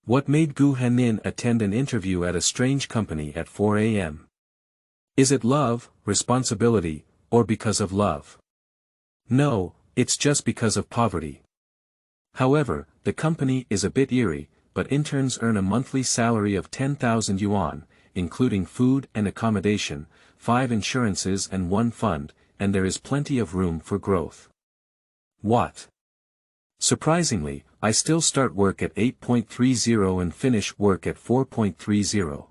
What made Gu Hanhan attend an interview at a strange company at 4 a.m.? Is it love, responsibility, or because of love? No, it's just because of poverty. However, the company is a bit eerie, but interns earn a monthly salary of 10,000 yuan, including food and accommodation, 5 insurances and 1 fund, and there is plenty of room for growth. What? Surprisingly, I still start work at 8.30 and finish work at 4.30.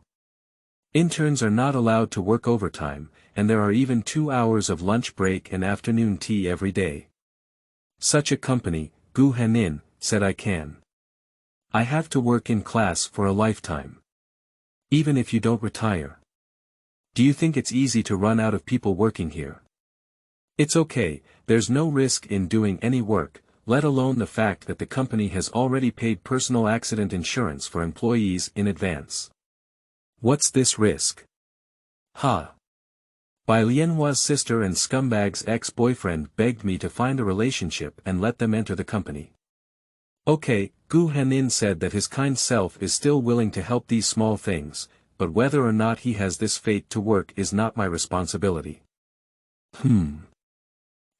Interns are not allowed to work overtime, and there are even 2 hours of lunch break and afternoon tea every day. Such a company, Gu Hanhan, said I can. I have to work in class for a lifetime. Even if you don't retire. Do you think it's easy to run out of people working here? It's okay, there's no risk in doing any work, let alone the fact that the company has already paid personal accident insurance for employees in advance. What's this risk? Ha! Bai Lianhua's sister and scumbag's ex-boyfriend begged me to find a relationship and let them enter the company. Okay, Gu Hanhan said that his kind self is still willing to help these small things, but whether or not he has this fate to work is not my responsibility.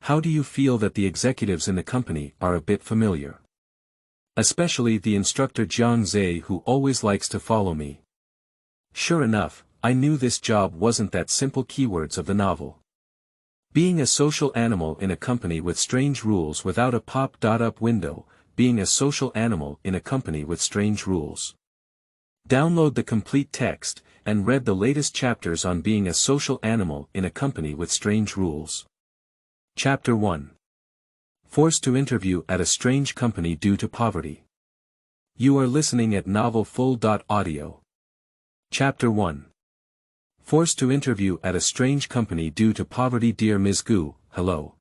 How do you feel that the executives in the company are a bit familiar? Especially the instructor Jiang Zhe, who always likes to follow me. Sure enough, I knew this job wasn't that simple. Keywords of the novel. Being a social animal in a company with strange rules without a pop-up window, being a social animal in a company with strange rules. Download the complete text, and read the latest chapters on being a social animal in a company with strange rules. Chapter 1. Forced to interview at a strange company due to poverty. You are listening at novelfull.audio. Chapter 1. Forced to interview at a strange company due to poverty. Dear Ms. Gu, hello.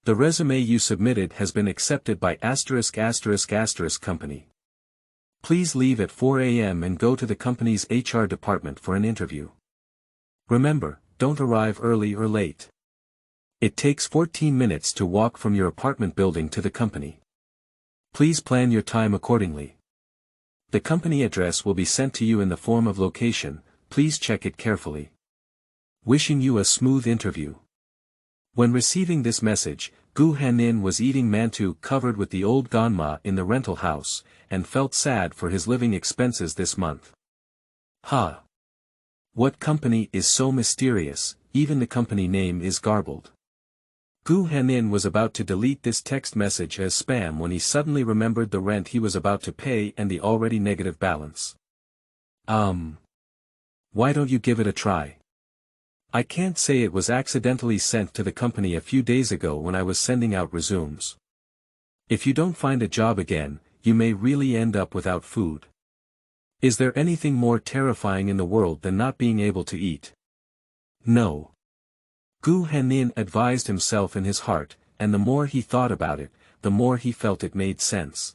The resume you submitted has been accepted by **** company. Please leave at 4 a.m. and go to the company's HR department for an interview. Remember, don't arrive early or late. It takes 14 minutes to walk from your apartment building to the company. Please plan your time accordingly. The company address will be sent to you in the form of location, please check it carefully. Wishing you a smooth interview. When receiving this message, Gu Hanhan was eating mantou covered with the old ganma in the rental house, and felt sad for his living expenses this month. Ha! What company is so mysterious, even the company name is garbled. Gu Hanhan was about to delete this text message as spam when he suddenly remembered the rent he was about to pay and the already negative balance. Why don't you give it a try? I can't say it was accidentally sent to the company a few days ago when I was sending out resumes. If you don't find a job again, you may really end up without food. Is there anything more terrifying in the world than not being able to eat? No. Gu Hanhan advised himself in his heart, and the more he thought about it, the more he felt it made sense.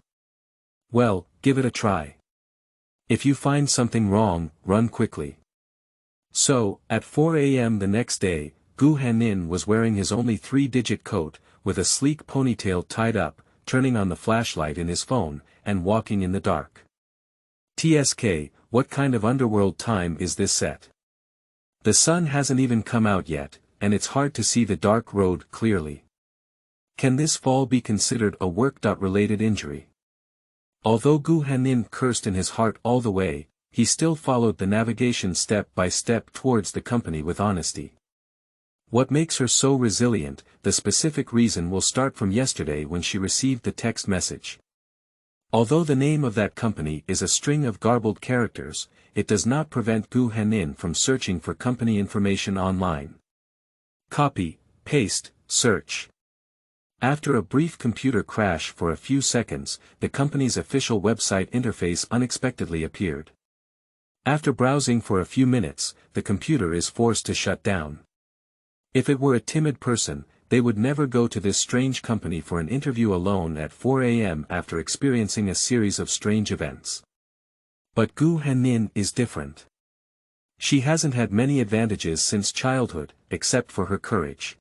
Well, give it a try. If you find something wrong, run quickly. So, at 4 a.m. the next day, Gu Hanhan was wearing his only 3-digit coat, with a sleek ponytail tied up, turning on the flashlight in his phone, and walking in the dark. TSK, what kind of underworld time is this set? The sun hasn't even come out yet, and it's hard to see the dark road clearly. Can this fall be considered a work-related injury? Although Gu Hanhan cursed in his heart all the way, he still followed the navigation step by step towards the company with honesty. What makes her so resilient? The specific reason will start from yesterday when she received the text message. Although the name of that company is a string of garbled characters, it does not prevent Gu Hanhan from searching for company information online. Copy, paste, search. After a brief computer crash for a few seconds, the company's official website interface unexpectedly appeared. After browsing for a few minutes, the computer is forced to shut down. If it were a timid person, they would never go to this strange company for an interview alone at 4 a.m. after experiencing a series of strange events. But Gu Hanhan is different. She hasn't had many advantages since childhood, except for her courage.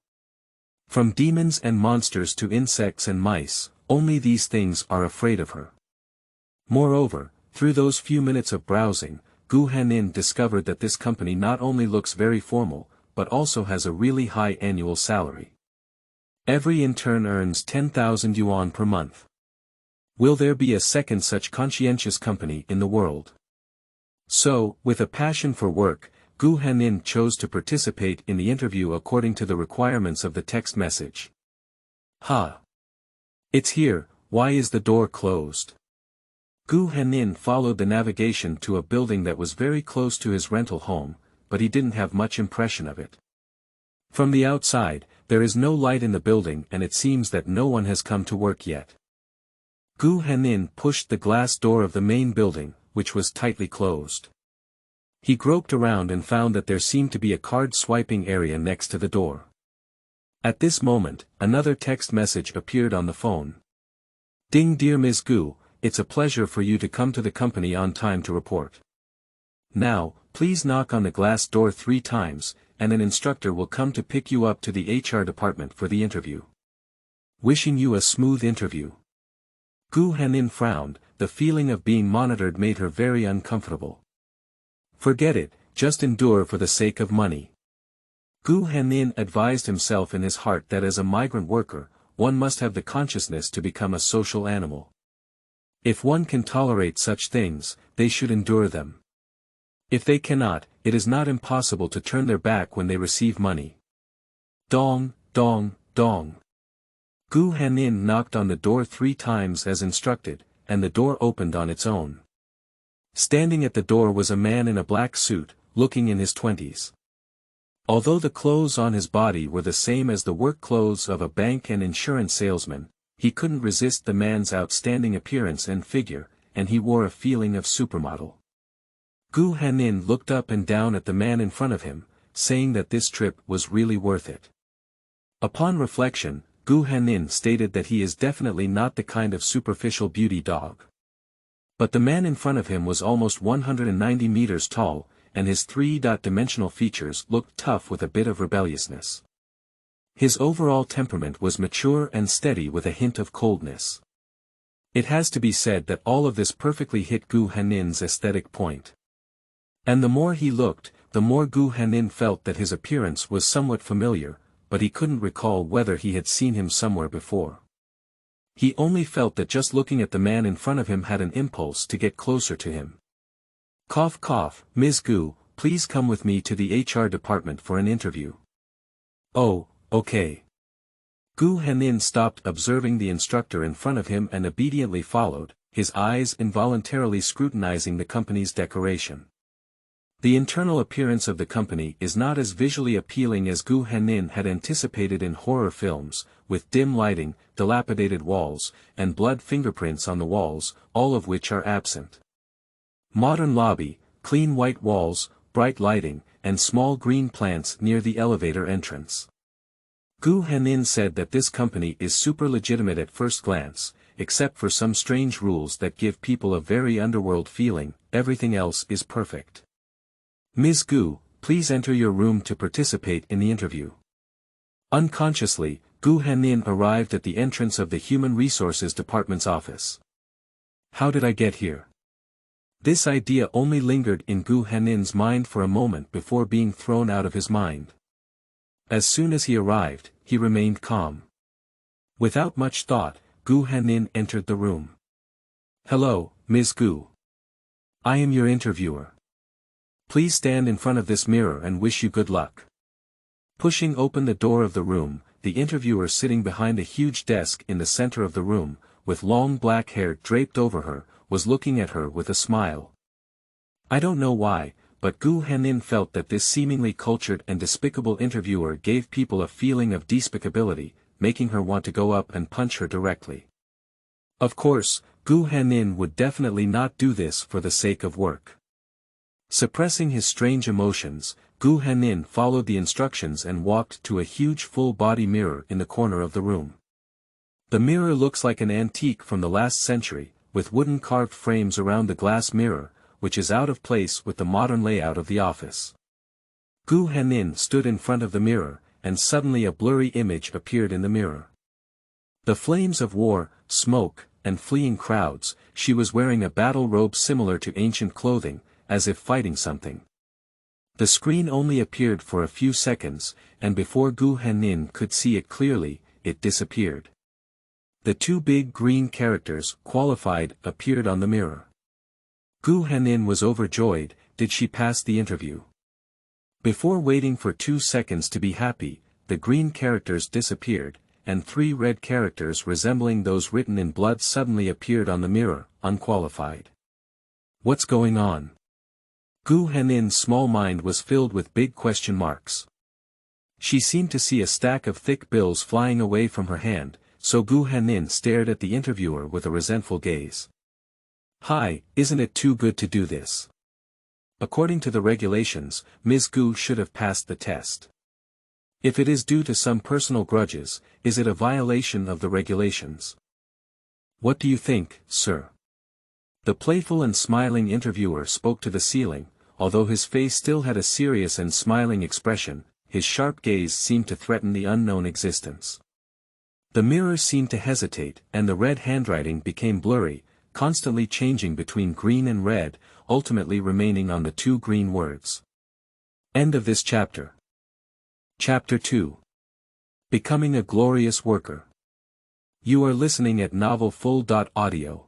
From demons and monsters to insects and mice, only these things are afraid of her. Moreover, Through those few minutes of browsing, Gu Hanhan discovered that this company not only looks very formal, but also has a really high annual salary. Every intern earns 10,000 yuan per month. Will there be a second such conscientious company in the world? So, with a passion for work, Gu Hanhan chose to participate in the interview according to the requirements of the text message. Ha! It's here, why is the door closed? Gu Hanhan followed the navigation to a building that was very close to his rental home, but he didn't have much impression of it. From the outside, there is no light in the building and it seems that no one has come to work yet. Gu Hanhan pushed the glass door of the main building, which was tightly closed. He groped around and found that there seemed to be a card swiping area next to the door. At this moment, another text message appeared on the phone. Ding, dear Ms. Gu, it's a pleasure for you to come to the company on time to report. Now, please knock on the glass door 3 times, and an instructor will come to pick you up to the HR department for the interview. Wishing you a smooth interview. Gu Hanhan frowned, the feeling of being monitored made her very uncomfortable. Forget it, just endure for the sake of money. Gu Hanhan advised himself in his heart that as a migrant worker, one must have the consciousness to become a social animal. If one can tolerate such things, they should endure them. If they cannot, it is not impossible to turn their back when they receive money. Dong, dong, dong. Gu Hanhan knocked on the door 3 times as instructed, and the door opened on its own. Standing at the door was a man in a black suit, looking in his 20s. Although the clothes on his body were the same as the work clothes of a bank and insurance salesman, he couldn't resist the man's outstanding appearance and figure, and he wore a feeling of supermodel. Gu Hanhan looked up and down at the man in front of him, saying that this trip was really worth it. Upon reflection, Gu Hanhan stated that he is definitely not the kind of superficial beauty dog. But the man in front of him was almost 190 meters tall, and his 3-dimensional features looked tough with a bit of rebelliousness. His overall temperament was mature and steady with a hint of coldness. It has to be said that all of this perfectly hit Gu Hanhan's aesthetic point. And the more he looked, the more Gu Hanhan felt that his appearance was somewhat familiar, but he couldn't recall whether he had seen him somewhere before. He only felt that just looking at the man in front of him had an impulse to get closer to him. Cough cough, Ms. Gu, please come with me to the HR department for an interview. Oh, okay. Gu Hanhan stopped observing the instructor in front of him and obediently followed, his eyes involuntarily scrutinizing the company's decoration. The internal appearance of the company is not as visually appealing as Gu Hanhan had anticipated in horror films, with dim lighting, dilapidated walls, and blood fingerprints on the walls, all of which are absent. Modern lobby, clean white walls, bright lighting, and small green plants near the elevator entrance. Gu Hanhan said that this company is super legitimate at first glance, except for some strange rules that give people a very underworld feeling, everything else is perfect. Ms. Gu, please enter your room to participate in the interview. Unconsciously, Gu Hanhan arrived at the entrance of the Human Resources Department's office. How did I get here? This idea only lingered in Gu Hanhan's mind for a moment before being thrown out of his mind. As soon as he arrived, he remained calm. Without much thought, Gu Hanhan entered the room. Hello, Ms. Gu. I am your interviewer. Please stand in front of this mirror and wish you good luck. Pushing open the door of the room, the interviewer sitting behind a huge desk in the center of the room, with long black hair draped over her, was looking at her with a smile. I don't know why, but Gu Hanhan felt that this seemingly cultured and despicable interviewer gave people a feeling of despicability, making her want to go up and punch her directly. Of course, Gu Hanhan would definitely not do this for the sake of work. Suppressing his strange emotions, Gu Hanhan followed the instructions and walked to a huge full-body mirror in the corner of the room. The mirror looks like an antique from the last century, with wooden carved frames around the glass mirror, which is out of place with the modern layout of the office. Gu Hanhan stood in front of the mirror, and suddenly a blurry image appeared in the mirror. The flames of war, smoke, and fleeing crowds. She was wearing a battle robe similar to ancient clothing, as if fighting something. The screen only appeared for a few seconds, and before Gu Hanhan could see it clearly, it disappeared. The two big green characters, qualified, appeared on the mirror. Gu Hanhan was overjoyed. Did she pass the interview? Before waiting for 2 seconds to be happy, the green characters disappeared, and 3 red characters resembling those written in blood suddenly appeared on the mirror, unqualified. What's going on? Gu Hanhan's small mind was filled with big question marks. She seemed to see a stack of thick bills flying away from her hand, so Gu Hanhan stared at the interviewer with a resentful gaze. Hi, isn't it too good to do this? According to the regulations, Ms. Gu should have passed the test. If it is due to some personal grudges, is it a violation of the regulations? What do you think, sir? The playful and smiling interviewer spoke to the ceiling. Although his face still had a serious and smiling expression, his sharp gaze seemed to threaten the unknown existence. The mirror seemed to hesitate, and the red handwriting became blurry, constantly changing between green and red, ultimately remaining on the 2 green words. End of this chapter. Chapter 2. Becoming a Glorious Worker. You are listening at novelfull.audio.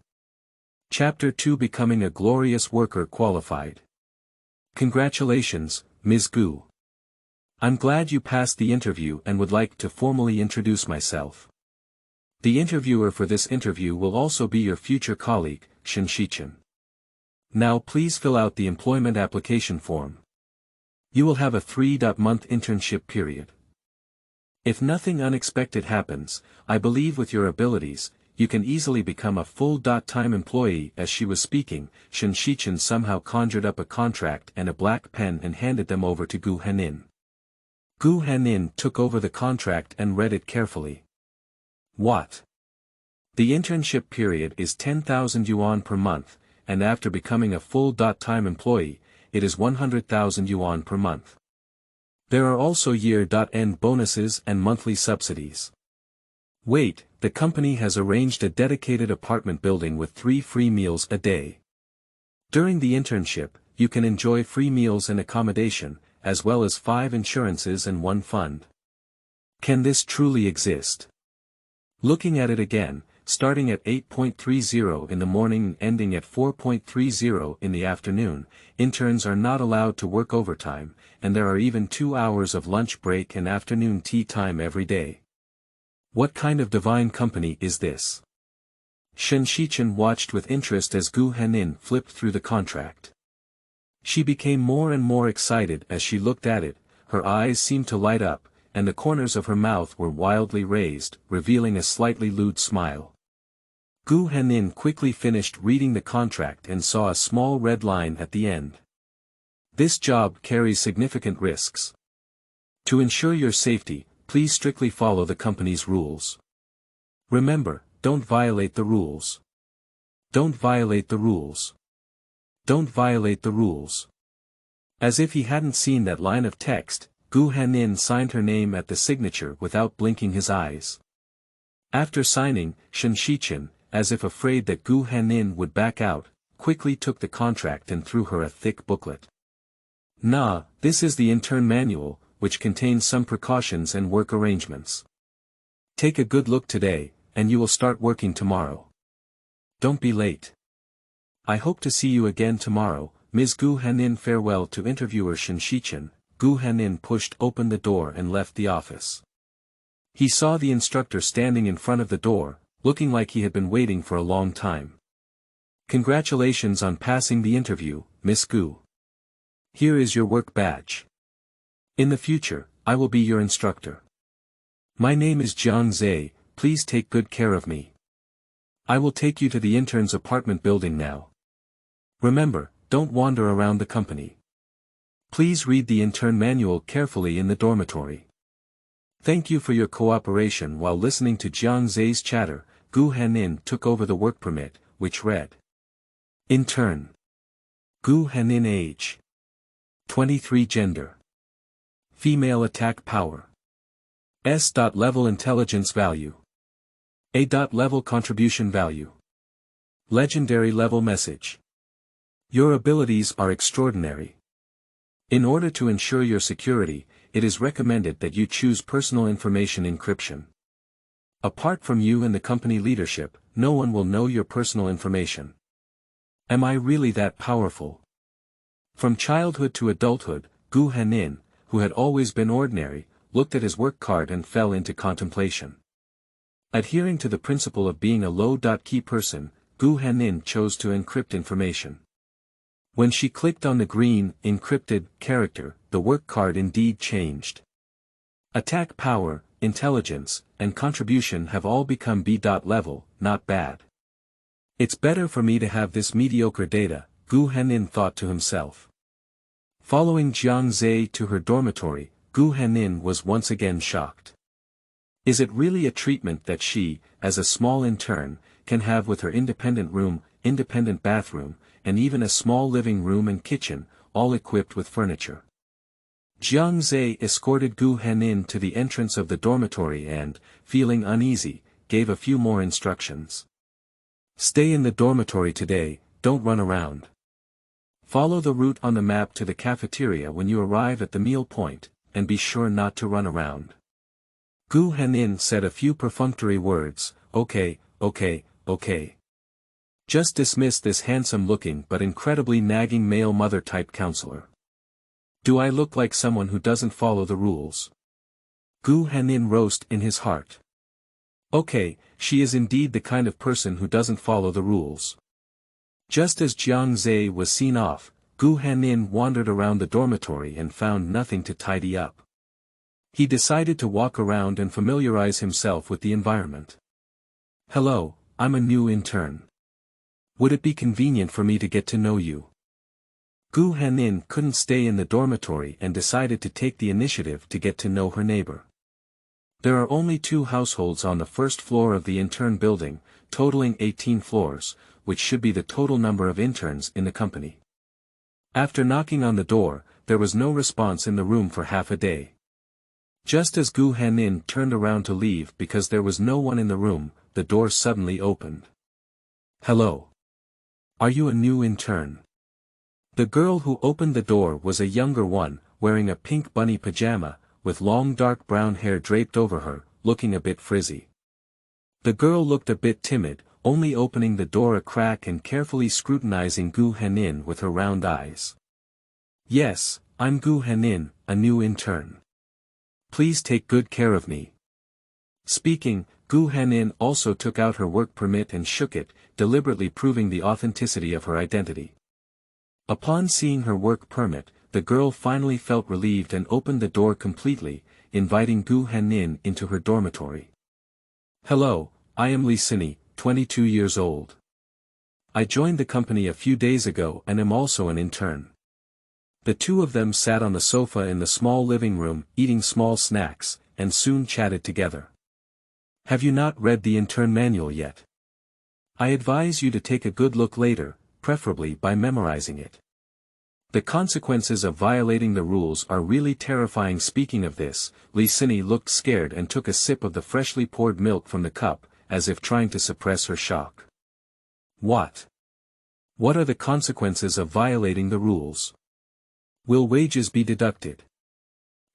Chapter 2. Becoming a Glorious Worker Qualified. Congratulations, Ms. Gu. I'm glad you passed the interview and would like to formally introduce myself. The interviewer for this interview will also be your future colleague, Shinshichen. Now please fill out the employment application form. You will have a 3-month internship period. If nothing unexpected happens, I believe with your abilities, you can easily become a full-time employee. As she was speaking, Shinshichen somehow conjured up a contract and a black pen and handed them over to Gu Hanhan. Gu Hanhan took over the contract and read it carefully. What? The internship period is 10,000 yuan per month, and after becoming a full-time employee, it is 100,000 yuan per month. There are also year-end bonuses and monthly subsidies. Wait, the company has arranged a dedicated apartment building with 3 free meals a day. During the internship, you can enjoy free meals and accommodation, as well as 5 insurances and 1 fund. Can this truly exist? Looking at it again, starting at 8:30 in the morning and ending at 4:30 in the afternoon, interns are not allowed to work overtime, and there are even 2 hours of lunch break and afternoon tea time every day. What kind of divine company is this? Shinshichen watched with interest as Gu Hanhan flipped through the contract. She became more and more excited as she looked at it. Her eyes seemed to light up, and the corners of her mouth were wildly raised, revealing a slightly lewd smile. Gu Hanhan quickly finished reading the contract and saw a small red line at the end. This job carries significant risks. To ensure your safety, please strictly follow the company's rules. Remember, don't violate the rules. Don't violate the rules. Don't violate the rules. As if he hadn't seen that line of text, Gu Hanhan signed her name at the signature without blinking his eyes. After signing, Shinshichen, as if afraid that Gu Hanhan would back out, quickly took the contract and threw her a thick booklet. Nah, this is the intern manual, which contains some precautions and work arrangements. Take a good look today, and you will start working tomorrow. Don't be late. I hope to see you again tomorrow, Ms. Gu Hanhan. Farewell to interviewer Shinshichen. Gu Hanhan pushed open the door and left the office. He saw the instructor standing in front of the door, looking like he had been waiting for a long time. Congratulations on passing the interview, Miss Gu. Here is your work badge. In the future, I will be your instructor. My name is Jiang Zhe, please take good care of me. I will take you to the intern's apartment building now. Remember, don't wander around the company. Please read the intern manual carefully in the dormitory. Thank you for your cooperation. While listening to Jiang Zhe's chatter, Gu Hanhan took over the work permit, which read: Intern. Gu Hanhan. Age: 23. Gender: female. Attack power: S. Level intelligence value: A. Level contribution value: Legendary level message. Your abilities are extraordinary. In order to ensure your security, it is recommended that you choose personal information encryption. Apart from you and the company leadership, no one will know your personal information. Am I really that powerful? From childhood to adulthood, Gu Hanhan, who had always been ordinary, looked at his work card and fell into contemplation. Adhering to the principle of being a low-key person, Gu Hanhan chose to encrypt information. When she clicked on the green, encrypted, character, the work card indeed changed. Attack power, intelligence, and contribution have all become B. level, not bad. It's better for me to have this mediocre data, Gu Hanhan thought to himself. Following Jiang Zhe to her dormitory, Gu Hanhan was once again shocked. Is it really a treatment that she, as a small intern, can have with her independent room, independent bathroom, and even a small living room and kitchen, all equipped with furniture? Jiang Zhe escorted Gu Hanhan to the entrance of the dormitory and, feeling uneasy, gave a few more instructions. Stay in the dormitory today, don't run around. Follow the route on the map to the cafeteria when you arrive at the meal point, and be sure not to run around. Gu Hanhan said a few perfunctory words, okay. Just dismissed this handsome-looking but incredibly nagging male mother-type counselor. Do I look like someone who doesn't follow the rules? Gu Hanhan roasted in his heart. Okay, she is indeed the kind of person who doesn't follow the rules. Just as Jiang Zhe was seen off, Gu Hanhan wandered around the dormitory and found nothing to tidy up. He decided to walk around and familiarize himself with the environment. Hello, I'm a new intern. Would it be convenient for me to get to know you? Gu Hanhan couldn't stay in the dormitory and decided to take the initiative to get to know her neighbor. There are only 2 households on the first floor of the intern building, totaling 18 floors, which should be the total number of interns in the company. After knocking on the door, there was no response in the room for half a day. Just as Gu Hanhan turned around to leave because there was no one in the room, the door suddenly opened. Hello. Are you a new intern? The girl who opened the door was a younger one, wearing a pink bunny pajama, with long dark brown hair draped over her, looking a bit frizzy. The girl looked a bit timid, only opening the door a crack and carefully scrutinizing Gu Hanhan with her round eyes. Yes, I'm Gu Hanhan, a new intern. Please take good care of me. Speaking, Gu Hanhan also took out her work permit and shook it, deliberately proving the authenticity of her identity. Upon seeing her work permit, the girl finally felt relieved and opened the door completely, inviting Gu Hanhan into her dormitory. Hello, I am Li Sini, 22 years old. I joined the company a few days ago and am also an intern. The two of them sat on the sofa in the small living room, eating small snacks, and soon chatted together. Have you not read the intern manual yet? I advise you to take a good look later, preferably by memorizing it. The consequences of violating the rules are really terrifying. Speaking of this, Li Sini looked scared and took a sip of the freshly poured milk from the cup, as if trying to suppress her shock. What? What are the consequences of violating the rules? Will wages be deducted?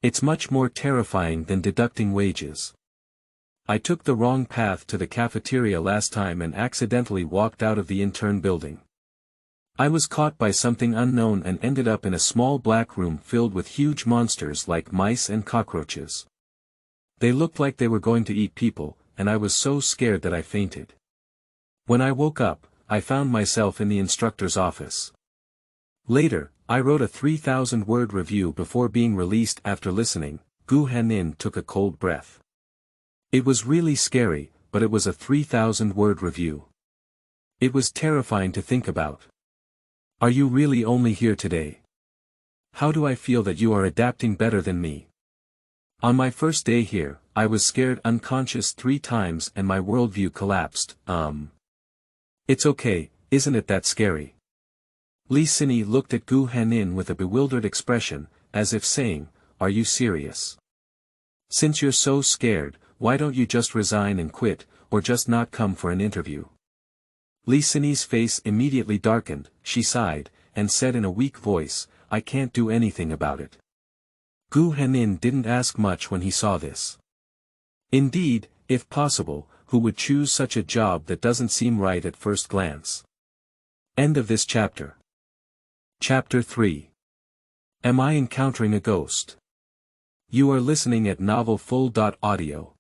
It's much more terrifying than deducting wages. I took the wrong path to the cafeteria last time and accidentally walked out of the intern building. I was caught by something unknown and ended up in a small black room filled with huge monsters like mice and cockroaches. They looked like they were going to eat people, and I was so scared that I fainted. When I woke up, I found myself in the instructor's office. Later, I wrote a 3,000-word review before being released. After listening, Gu Hanhan took a cold breath. It was really scary, but it was a 3,000-word review. It was terrifying to think about. Are you really only here today? How do I feel that you are adapting better than me? On my first day here, I was scared unconscious 3 times and my worldview collapsed. It's okay, isn't it that scary? Li Sini looked at Gu Hanhan with a bewildered expression, as if saying, are you serious? Since you're so scared, why don't you just resign and quit, or just not come for an interview? Li Sini's face immediately darkened, she sighed, and said in a weak voice, "I can't do anything about it." Gu Hanhan didn't ask much when he saw this. Indeed, if possible, who would choose such a job that doesn't seem right at first glance? End of this chapter. Chapter 3. Am I encountering a ghost? You are listening at novelfull.audio.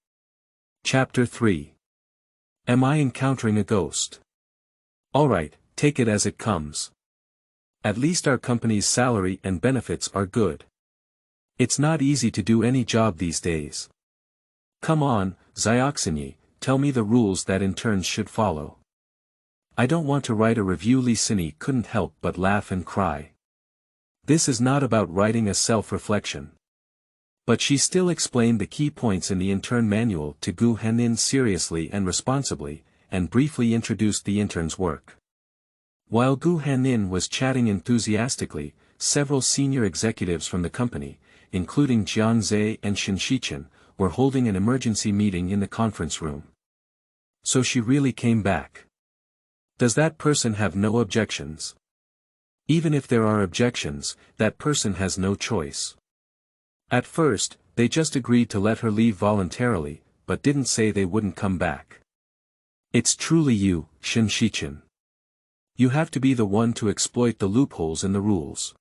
Chapter 3. Am I encountering a ghost? Alright, take it as it comes. At least our company's salary and benefits are good. It's not easy to do any job these days. Come on, Xioxinyi, tell me the rules that interns should follow. I don't want to write a review. Li Sini couldn't help but laugh and cry. This is not about writing a self-reflection. But she still explained the key points in the intern manual to Gu Hanhan seriously and responsibly, and briefly introduced the intern's work. While Gu Hanhan was chatting enthusiastically, several senior executives from the company, including Jiang Zhe and Shen Shichen, were holding an emergency meeting in the conference room. So she really came back. Does that person have no objections? Even if there are objections, that person has no choice. At first, they just agreed to let her leave voluntarily, but didn't say they wouldn't come back. It's truly you, Shen Shichen. You have to be the one to exploit the loopholes in the rules.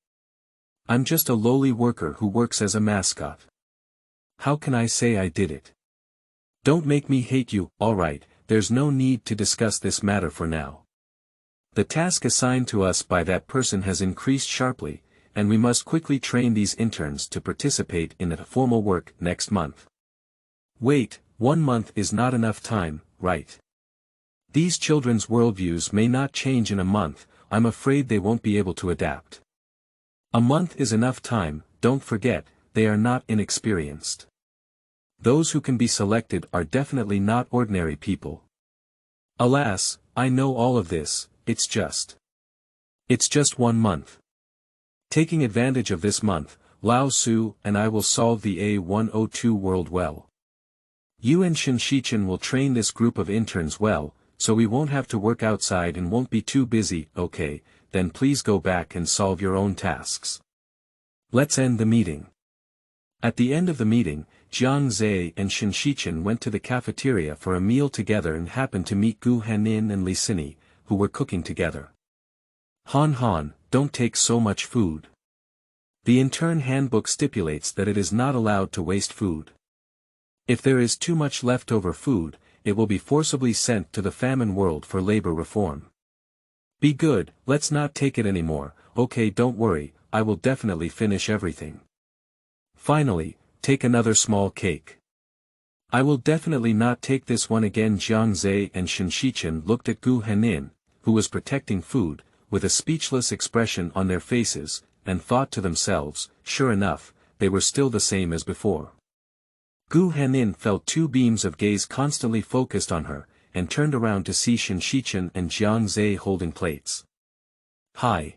I'm just a lowly worker who works as a mascot. How can I say I did it? Don't make me hate you. Alright, there's no need to discuss this matter for now. The task assigned to us by that person has increased sharply, and we must quickly train these interns to participate in the formal work next month. Wait, 1 month is not enough time, right? These children's worldviews may not change in a month. I'm afraid they won't be able to adapt. A month is enough time. Don't forget, they are not inexperienced. Those who can be selected are definitely not ordinary people. Alas, I know all of this, it's just 1 month. Taking advantage of this month, Lao Su and I will solve the A102 world well. You and Shen Shichen will train this group of interns well, so we won't have to work outside and won't be too busy. Okay, then please go back and solve your own tasks. Let's end the meeting. At the end of the meeting, Jiang Zhe and Shen Shichen went to the cafeteria for a meal together and happened to meet Gu Hanhan and Li Sini, who were cooking together. Han, don't take so much food. The intern handbook stipulates that it is not allowed to waste food. If there is too much leftover food, it will be forcibly sent to the famine world for labor reform. Be good, let's not take it anymore. Okay, don't worry, I will definitely finish everything. Finally, take another small cake. I will definitely not take this one again. Jiang Zhe and Shen Shichen looked at Gu Hanhan, who was protecting food, with a speechless expression on their faces, and thought to themselves, sure enough, they were still the same as before. Gu Hanhan felt 2 beams of gaze constantly focused on her, and turned around to see Shen Shichen and Jiang Zhe holding plates. Hi.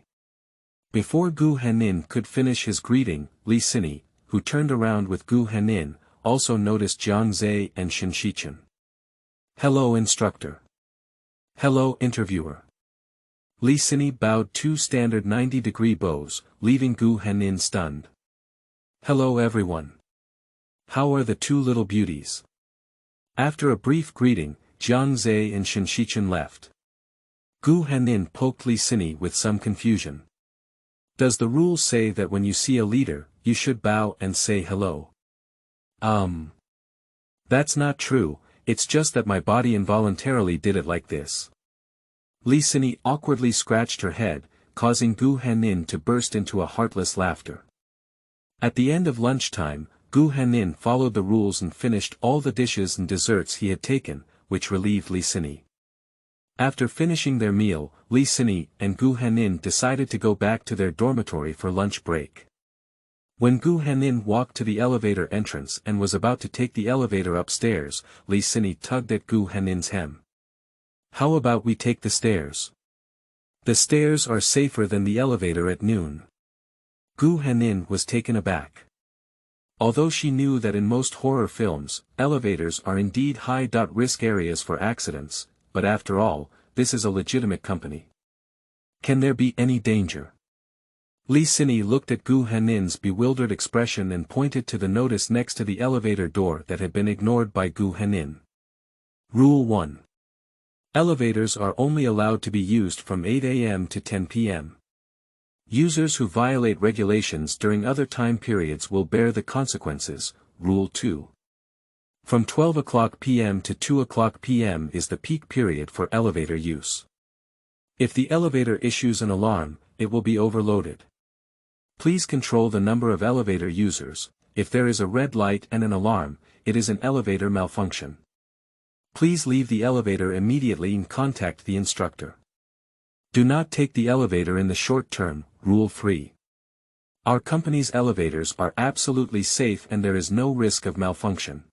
Before Gu Hanhan could finish his greeting, Li Sini, who turned around with Gu Hanhan, also noticed Jiang Zhe and Shen Shichen. Hello, instructor. Hello, interviewer. Li Sini bowed 2 standard 90-degree bows, leaving Gu Hanhan stunned. Hello everyone. How are the 2 little beauties? After a brief greeting, Jiang Zhe and Shen Shichen left. Gu Hanhan poked Li Sini with some confusion. Does the rule say that when you see a leader, you should bow and say hello? That's not true, it's just that my body involuntarily did it like this. Li Sini awkwardly scratched her head, causing Gu Hanhan to burst into a heartless laughter. At the end of lunchtime, Gu Hanhan followed the rules and finished all the dishes and desserts he had taken, which relieved Li Sini. After finishing their meal, Li Sini and Gu Hanhan decided to go back to their dormitory for lunch break. When Gu Hanhan walked to the elevator entrance and was about to take the elevator upstairs, Li Sini tugged at Gu Hanhan's hem. How about we take the stairs? The stairs are safer than the elevator at noon. Gu Hanhan was taken aback. Although she knew that in most horror films, elevators are indeed high-risk areas for accidents, but after all, this is a legitimate company. Can there be any danger? Li Sini looked at Gu Hanhan's bewildered expression and pointed to the notice next to the elevator door that had been ignored by Gu Hanhan. Rule 1. Elevators are only allowed to be used from 8 a.m. to 10 p.m. Users who violate regulations during other time periods will bear the consequences. Rule 2. From 12 o'clock p.m. to 2 o'clock p.m. is the peak period for elevator use. If the elevator issues an alarm, it will be overloaded. Please control the number of elevator users. If there is a red light and an alarm, it is an elevator malfunction. Please leave the elevator immediately and contact the instructor. Do not take the elevator in the short term. Rule 3. Our company's elevators are absolutely safe and there is no risk of malfunction.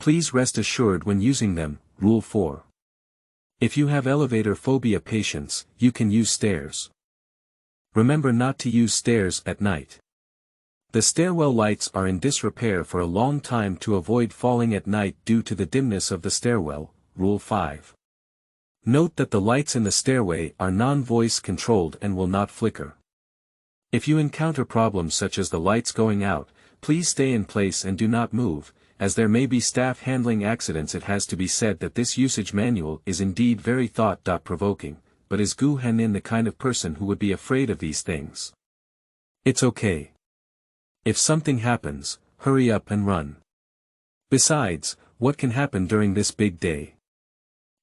Please rest assured when using them. Rule 4. If you have elevator phobia patients, you can use stairs. Remember not to use stairs at night. The stairwell lights are in disrepair for a long time to avoid falling at night due to the dimness of the stairwell. Rule 5. Note that the lights in the stairway are non-voice controlled and will not flicker. If you encounter problems such as the lights going out, please stay in place and do not move, as there may be staff handling accidents. It has to be said that this usage manual is indeed very thought-provoking, but is Gu Hanhan the kind of person who would be afraid of these things? It's okay. If something happens, hurry up and run. Besides, what can happen during this big day?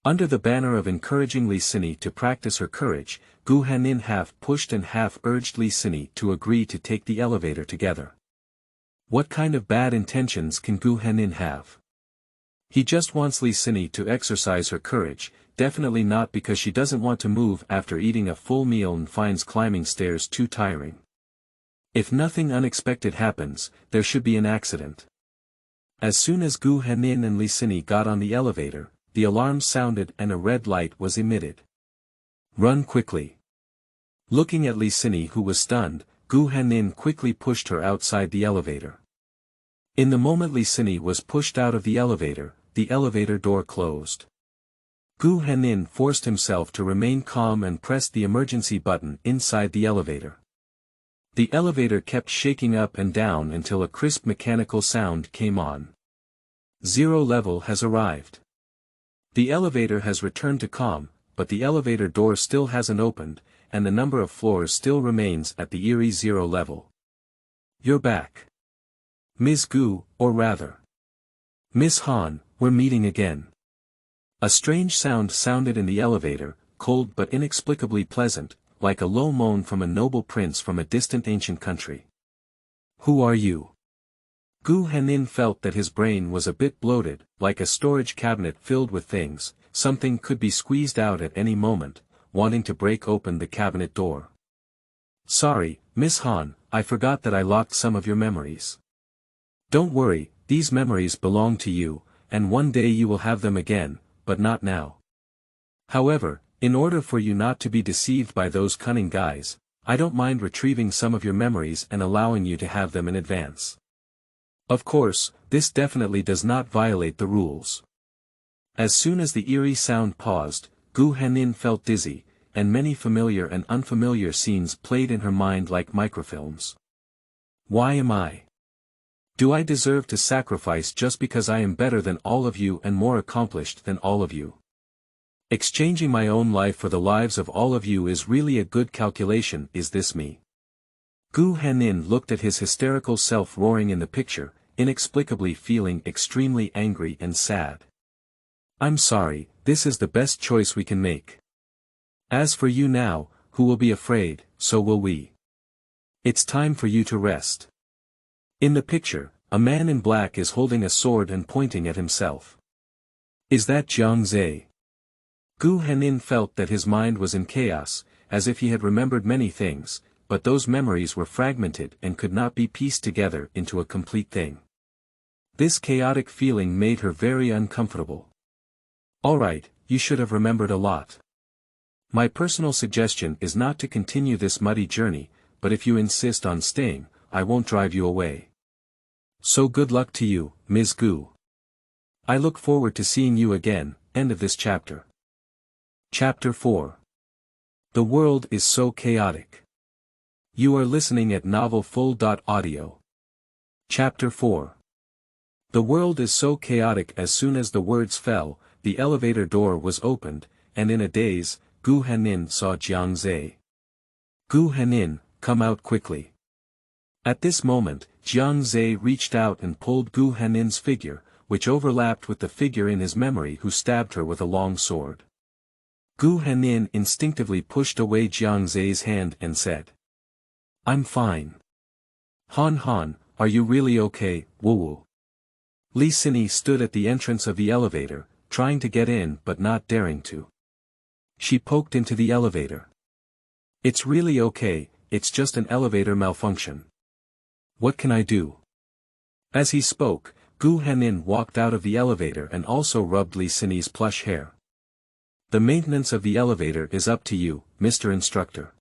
Under the banner of encouraging Li Sini to practice her courage, Gu Hanhan half pushed and half urged Li Sini to agree to take the elevator together. What kind of bad intentions can Gu Hanhan have? He just wants Li Sini to exercise her courage, definitely not because she doesn't want to move after eating a full meal and finds climbing stairs too tiring. If nothing unexpected happens, there should be an accident. As soon as Gu Hanhan and Li Sini got on the elevator, the alarm sounded and a red light was emitted. Run quickly. Looking at Li Sini, who was stunned, Gu Hanhan quickly pushed her outside the elevator. In the moment Li Sini was pushed out of the elevator door closed. Gu Hanhan forced himself to remain calm and pressed the emergency button inside the elevator. The elevator kept shaking up and down until a crisp mechanical sound came on. 0 level has arrived. The elevator has returned to calm, but the elevator door still hasn't opened, and the number of floors still remains at the eerie 0 level. You're back. Ms. Gu, or rather, Miss Han, we're meeting again. A strange sound sounded in the elevator, cold but inexplicably pleasant, like a low moan from a noble prince from a distant ancient country. Who are you? Gu Hanhan felt that his brain was a bit bloated, like a storage cabinet filled with things. Something could be squeezed out at any moment, wanting to break open the cabinet door. Sorry, Miss Han, I forgot that I locked some of your memories. Don't worry, these memories belong to you, and one day you will have them again, but not now. However, in order for you not to be deceived by those cunning guys, I don't mind retrieving some of your memories and allowing you to have them in advance. Of course, this definitely does not violate the rules. As soon as the eerie sound paused, Gu Hanhan felt dizzy, and many familiar and unfamiliar scenes played in her mind like microfilms. Why am I? Do I deserve to sacrifice just because I am better than all of you and more accomplished than all of you? Exchanging my own life for the lives of all of you is really a good calculation. Is this me? Gu Hanhan looked at his hysterical self roaring in the picture, inexplicably feeling extremely angry and sad. I'm sorry, this is the best choice we can make. As for you now, who will be afraid, so will we. It's time for you to rest. In the picture, a man in black is holding a sword and pointing at himself. Is that Jiang Zhe? Gu Hanhan felt that his mind was in chaos, as if he had remembered many things, but those memories were fragmented and could not be pieced together into a complete thing. This chaotic feeling made her very uncomfortable. Alright, you should have remembered a lot. My personal suggestion is not to continue this muddy journey, but if you insist on staying, I won't drive you away. So good luck to you, Ms. Gu. I look forward to seeing you again. End of this chapter. Chapter 4. The world is so chaotic. You are listening at novelfull.audio. Chapter 4. The world is so chaotic. As soon as the words fell, the elevator door was opened, and in a daze, Gu Hanhan saw Jiang Zhe. Gu Hanhan, come out quickly. At this moment, Jiang Zhe reached out and pulled Gu Hanhan's figure, which overlapped with the figure in his memory who stabbed her with a long sword. Gu Hanhan instinctively pushed away Jiang Zhe's hand and said, "I'm fine." "Han, are you really okay, Wu?" Li Xinyi stood at the entrance of the elevator, trying to get in but not daring to. She poked into the elevator. "It's really okay, it's just an elevator malfunction. What can I do?" As he spoke, Gu Hanhan walked out of the elevator and also rubbed Li Xinyi's plush hair. "The maintenance of the elevator is up to you, Mr. Instructor."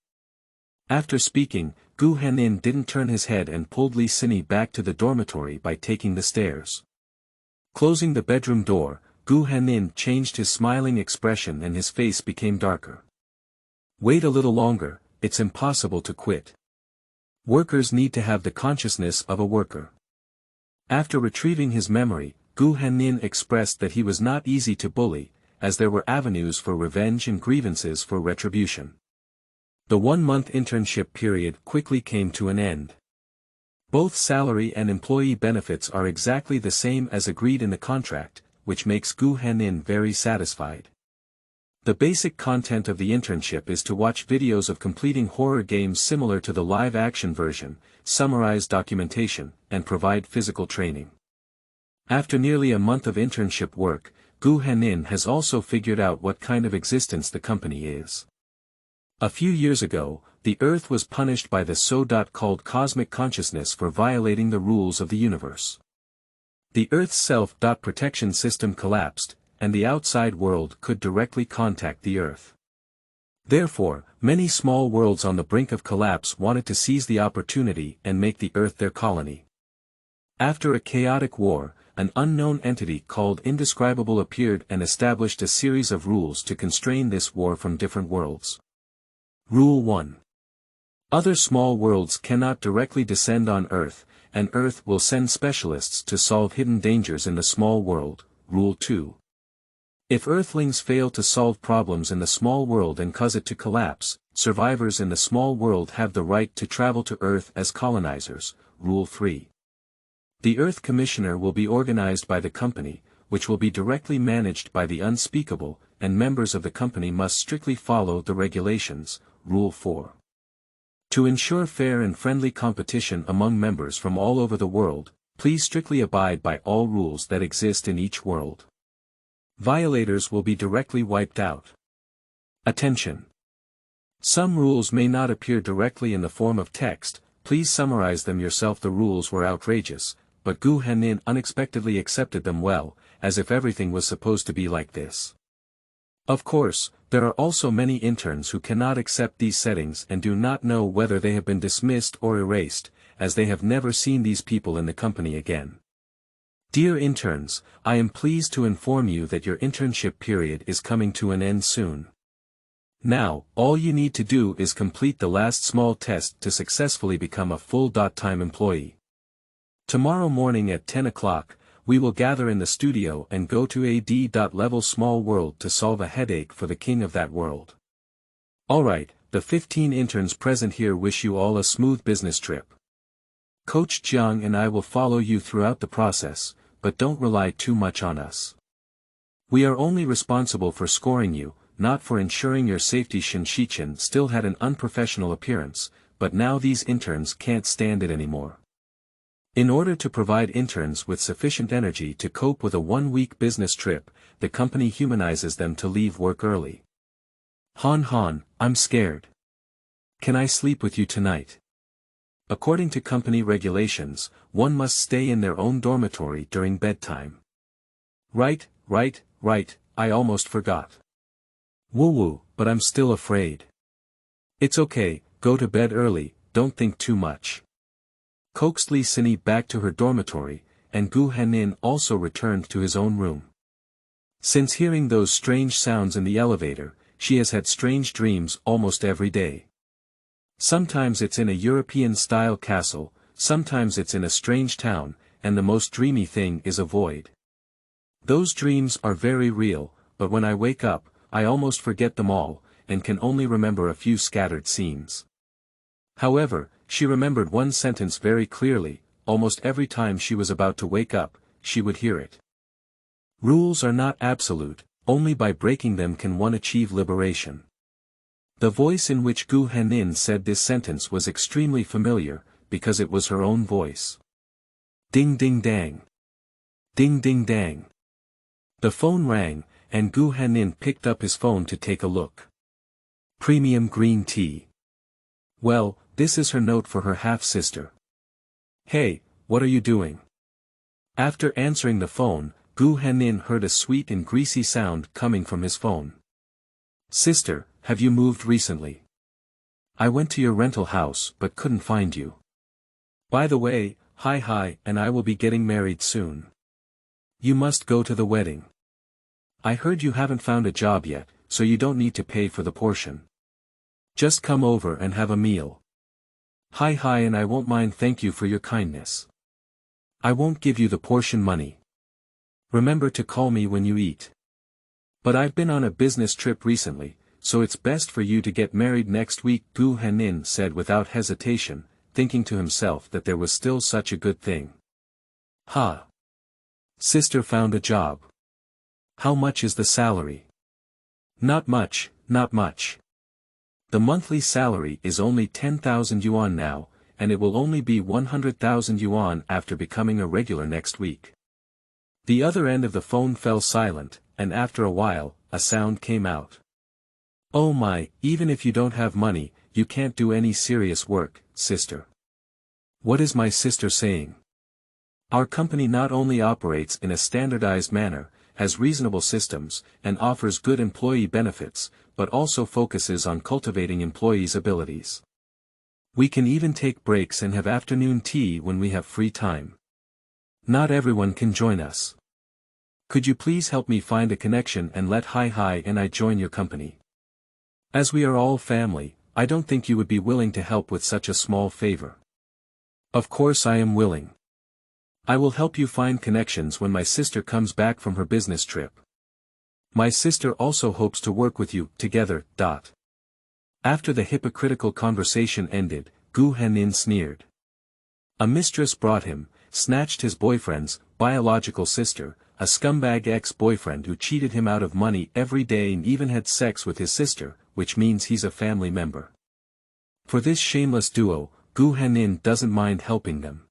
After speaking, Gu Hanhan didn't turn his head and pulled Li Xinyi back to the dormitory by taking the stairs. Closing the bedroom door, Gu Hanhan changed his smiling expression and his face became darker. "Wait a little longer, it's impossible to quit. Workers need to have the consciousness of a worker." After retrieving his memory, Gu Hanhan expressed that he was not easy to bully, as there were avenues for revenge and grievances for retribution. The 1-month internship period quickly came to an end. Both salary and employee benefits are exactly the same as agreed in the contract, which makes Gu Hanhan very satisfied. The basic content of the internship is to watch videos of completing horror games similar to the live-action version, summarize documentation, and provide physical training. After nearly a month of internship work, Gu Hanhan has also figured out what kind of existence the company is. A few years ago, the Earth was punished by the so-called cosmic consciousness for violating the rules of the universe. The Earth's self-protection system collapsed, and the outside world could directly contact the Earth. Therefore, many small worlds on the brink of collapse wanted to seize the opportunity and make the Earth their colony. After a chaotic war, an unknown entity called Indescribable appeared and established a series of rules to constrain this war from different worlds. Rule 1. Other small worlds cannot directly descend on Earth, and Earth will send specialists to solve hidden dangers in the small world. Rule 2. If Earthlings fail to solve problems in the small world and cause it to collapse, survivors in the small world have the right to travel to Earth as colonizers. Rule 3. The Earth Commissioner will be organized by the company, which will be directly managed by the Unspeakable, and members of the company must strictly follow the regulations. Rule 4. To ensure fair and friendly competition among members from all over the world, please strictly abide by all rules that exist in each world. Violators will be directly wiped out. Attention! Some rules may not appear directly in the form of text, please summarize them yourself. The rules were outrageous, but Gu Hanhan unexpectedly accepted them well, as if everything was supposed to be like this. Of course, there are also many interns who cannot accept these settings and do not know whether they have been dismissed or erased, as they have never seen these people in the company again. Dear interns, I am pleased to inform you that your internship period is coming to an end soon. Now, all you need to do is complete the last small test to successfully become a full-time employee. Tomorrow morning at 10 o'clock, we will gather in the studio and go to AD.level small world to solve a headache for the king of that world. Alright, the 15 interns present here wish you all a smooth business trip. Coach Jiang and I will follow you throughout the process, but don't rely too much on us. We are only responsible for scoring you, not for ensuring your safety. Shen Shichen still had an unprofessional appearance, but now these interns can't stand it anymore. In order to provide interns with sufficient energy to cope with a 1-week business trip, the company humanizes them to leave work early. Han, I'm scared. Can I sleep with you tonight? According to company regulations, one must stay in their own dormitory during bedtime. Right, I almost forgot. Woo, but I'm still afraid. It's okay, go to bed early, don't think too much. Coaxed Li Xinyi back to her dormitory, and Gu Hanhan also returned to his own room. Since hearing those strange sounds in the elevator, she has had strange dreams almost every day. Sometimes it's in a European-style castle, sometimes it's in a strange town, and the most dreamy thing is a void. Those dreams are very real, but when I wake up, I almost forget them all, and can only remember a few scattered scenes. However, she remembered one sentence very clearly. Almost every time she was about to wake up, she would hear it. Rules are not absolute, only by breaking them can one achieve liberation. The voice in which Gu Hanhan said this sentence was extremely familiar, because it was her own voice. Ding ding dang. Ding ding dang. The phone rang, and Gu Hanhan picked up his phone to take a look. Premium green tea. Well, this is her note for her half-sister. Hey, what are you doing? After answering the phone, Gu Hanhan heard a sweet and greasy sound coming from his phone. Sister, have you moved recently? I went to your rental house but couldn't find you. By the way, hi and I will be getting married soon. You must go to the wedding. I heard you haven't found a job yet, so you don't need to pay for the portion. Just come over and have a meal. Hi and I won't mind, thank you for your kindness. I won't give you the portion money. Remember to call me when you eat. But I've been on a business trip recently, so it's best for you to get married next week, Gu Hanhan said without hesitation, thinking to himself that there was still such a good thing. Ha! Sister found a job. How much is the salary? Not much, not much. The monthly salary is only 10,000 yuan now, and it will only be 100,000 yuan after becoming a regular next week. The other end of the phone fell silent, and after a while, a sound came out. Oh my, even if you don't have money, you can't do any serious work, sister. What is my sister saying? Our company not only operates in a standardized manner, has reasonable systems, and offers good employee benefits, but also focuses on cultivating employees' abilities. We can even take breaks and have afternoon tea when we have free time. Not everyone can join us. Could you please help me find a connection and let Hi and I join your company? As we are all family, I don't think you would be willing to help with such a small favor. Of course I am willing. I will help you find connections when my sister comes back from her business trip. My sister also hopes to work with you, together. After the hypocritical conversation ended, Gu Hanhan sneered. A mistress brought him, snatched his boyfriend's biological sister, a scumbag ex-boyfriend who cheated him out of money every day and even had sex with his sister, which means he's a family member. For this shameless duo, Gu Hanhan doesn't mind helping them.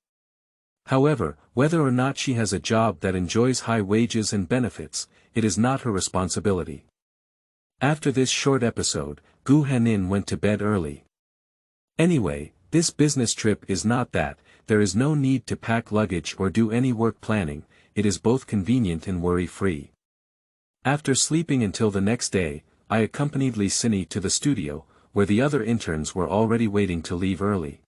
However, whether or not she has a job that enjoys high wages and benefits, it is not her responsibility. After this short episode, Gu Hanhan went to bed early. Anyway, this business trip is not that, there is no need to pack luggage or do any work planning, it is both convenient and worry-free. After sleeping until the next day, I accompanied Li Sini to the studio, where the other interns were already waiting to leave early.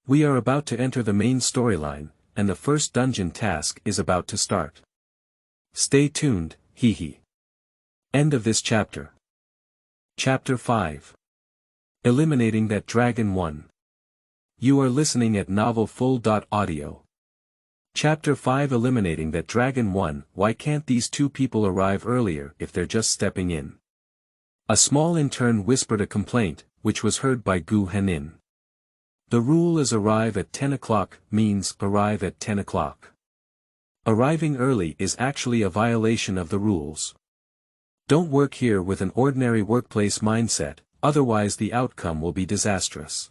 We are about to enter the main storyline, and the first dungeon task is about to start. Stay tuned, hee. End of this chapter. Chapter 5. Eliminating that Dragon 1. You are listening at novelfull.audio. Chapter 5. Eliminating that Dragon 1. Why can't these two people arrive earlier if they're just stepping in? A small intern whispered a complaint, which was heard by Gu Hanhan. The rule is arrive at 10 o'clock means arrive at 10 o'clock. Arriving early is actually a violation of the rules. Don't work here with an ordinary workplace mindset, otherwise the outcome will be disastrous.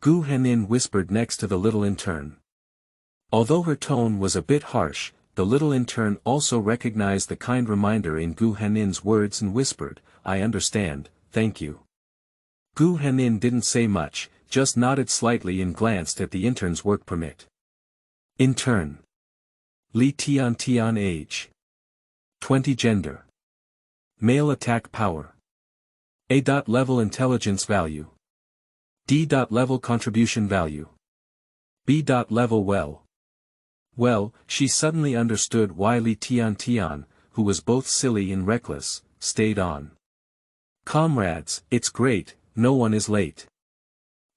Gu Hanhan whispered next to the little intern. Although her tone was a bit harsh, the little intern also recognized the kind reminder in Gu Hanhan's words and whispered, I understand, thank you. Gu Hanhan didn't say much, just nodded slightly and glanced at the intern's work permit. Intern. Li Tian age. 20 gender. Male attack power. A. Level intelligence value. D. Level contribution value. B. Level well. Well, she suddenly understood why Li Tian, who was both silly and reckless, stayed on. Comrades, it's great, no one is late.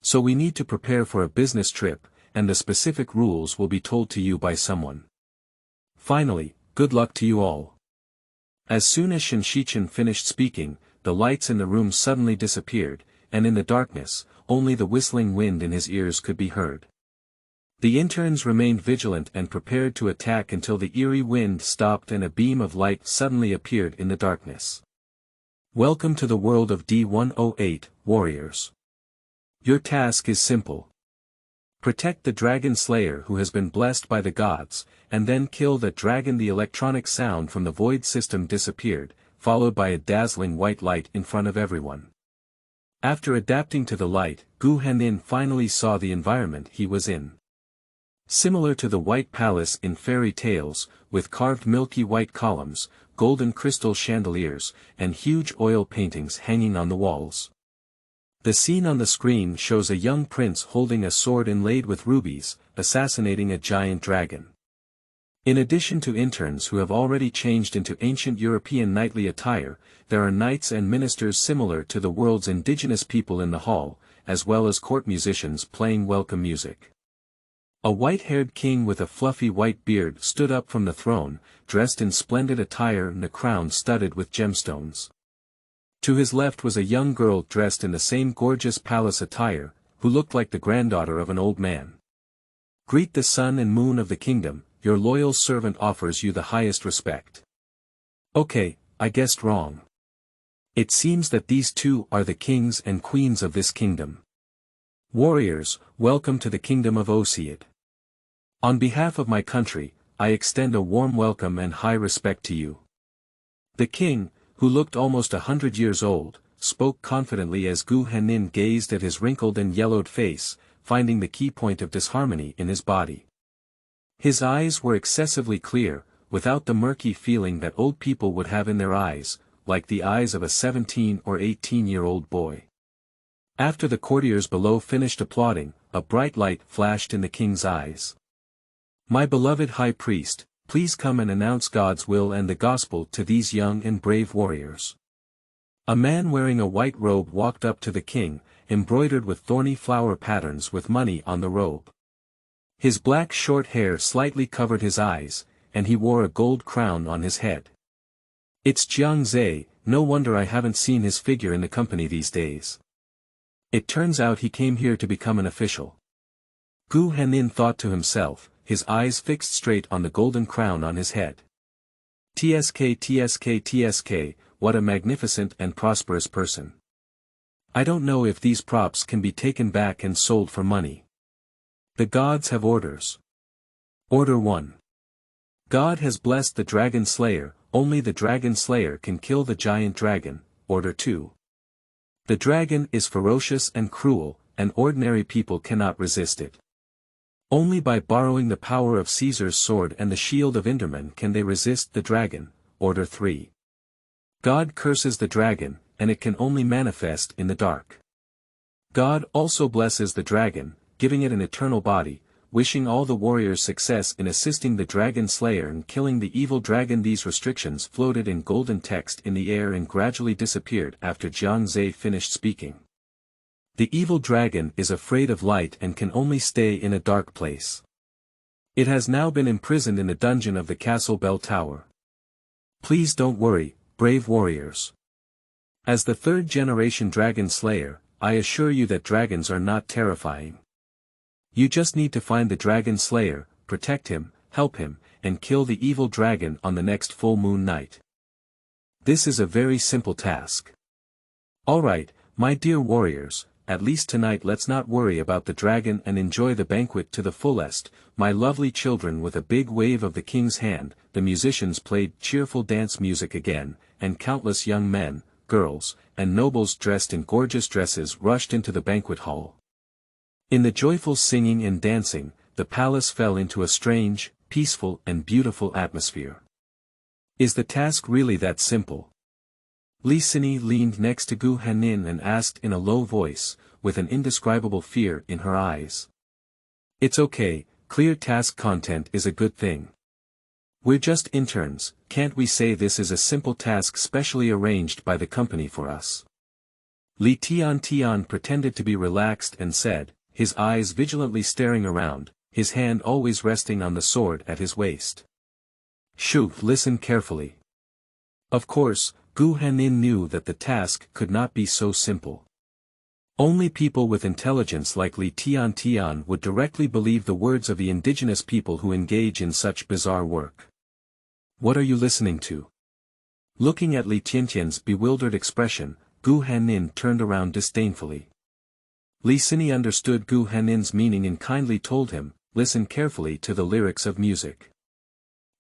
So we need to prepare for a business trip, and the specific rules will be told to you by someone. Finally, good luck to you all. As soon as Shinshichen finished speaking, the lights in the room suddenly disappeared, and in the darkness, only the whistling wind in his ears could be heard. The interns remained vigilant and prepared to attack until the eerie wind stopped and a beam of light suddenly appeared in the darkness. Welcome to the world of D108, warriors. Your task is simple. Protect the dragon slayer who has been blessed by the gods, and then kill that dragon. The electronic sound from the void system disappeared, followed by a dazzling white light in front of everyone. After adapting to the light, Gu Hanhan finally saw the environment he was in. Similar to the White Palace in fairy tales, with carved milky white columns, golden crystal chandeliers, and huge oil paintings hanging on the walls. The scene on the screen shows a young prince holding a sword inlaid with rubies, assassinating a giant dragon. In addition to interns who have already changed into ancient European knightly attire, there are knights and ministers similar to the world's indigenous people in the hall, as well as court musicians playing welcome music. A white-haired king with a fluffy white beard stood up from the throne, dressed in splendid attire and a crown studded with gemstones. To his left was a young girl dressed in the same gorgeous palace attire, who looked like the granddaughter of an old man. Greet the sun and moon of the kingdom, your loyal servant offers you the highest respect. Okay, I guessed wrong. It seems that these two are the kings and queens of this kingdom. Warriors, welcome to the kingdom of Oseid. On behalf of my country, I extend a warm welcome and high respect to you. The king, who looked almost 100 years old, spoke confidently as Gu Hanhan gazed at his wrinkled and yellowed face, finding the key point of disharmony in his body. His eyes were excessively clear, without the murky feeling that old people would have in their eyes, like the eyes of a 17 or 18-year-old boy. After the courtiers below finished applauding, a bright light flashed in the king's eyes. My beloved high priest, please come and announce God's will and the gospel to these young and brave warriors. A man wearing a white robe walked up to the king, embroidered with thorny flower patterns with money on the robe. His black short hair slightly covered his eyes, and he wore a gold crown on his head. It's Jiang Zhe, no wonder I haven't seen his figure in the company these days. It turns out he came here to become an official. Gu Hanhan thought to himself, his eyes fixed straight on the golden crown on his head. TSK, what a magnificent and prosperous person. I don't know if these props can be taken back and sold for money. The gods have orders. Order 1. God has blessed the dragon slayer, only the dragon slayer can kill the giant dragon. Order 2. The dragon is ferocious and cruel, and ordinary people cannot resist it. Only by borrowing the power of Caesar's sword and the shield of Enderman can they resist the dragon. Order 3. God curses the dragon, and it can only manifest in the dark. God also blesses the dragon, giving it an eternal body, wishing all the warriors success in assisting the dragon slayer and killing the evil dragon. These restrictions floated in golden text in the air and gradually disappeared after Jiang Zhe finished speaking. The evil dragon is afraid of light and can only stay in a dark place. It has now been imprisoned in the dungeon of the castle bell tower. Please don't worry, brave warriors. As the third-generation dragon slayer, I assure you that dragons are not terrifying. You just need to find the dragon slayer, protect him, help him, and kill the evil dragon on the next full moon night. This is a very simple task. Alright, my dear warriors, at least tonight let's not worry about the dragon and enjoy the banquet to the fullest. My lovely children. With a big wave of the king's hand, the musicians played cheerful dance music again, and countless young men, girls, and nobles dressed in gorgeous dresses rushed into the banquet hall. In the joyful singing and dancing, the palace fell into a strange, peaceful and beautiful atmosphere. Is the task really that simple? Li Sini leaned next to Gu Hanhan and asked in a low voice, with an indescribable fear in her eyes. It's okay, clear task content is a good thing. We're just interns, can't we say this is a simple task specially arranged by the company for us? Li Tian pretended to be relaxed and said, his eyes vigilantly staring around, his hand always resting on the sword at his waist. Shu, listen carefully. Of course, Gu Hanhan knew that the task could not be so simple. Only people with intelligence like Li Tian would directly believe the words of the indigenous people who engage in such bizarre work. What are you listening to? Looking at Li Tian's bewildered expression, Gu Hanhan turned around disdainfully. Li Sini understood Gu Hanhan's meaning and kindly told him, listen carefully to the lyrics of music.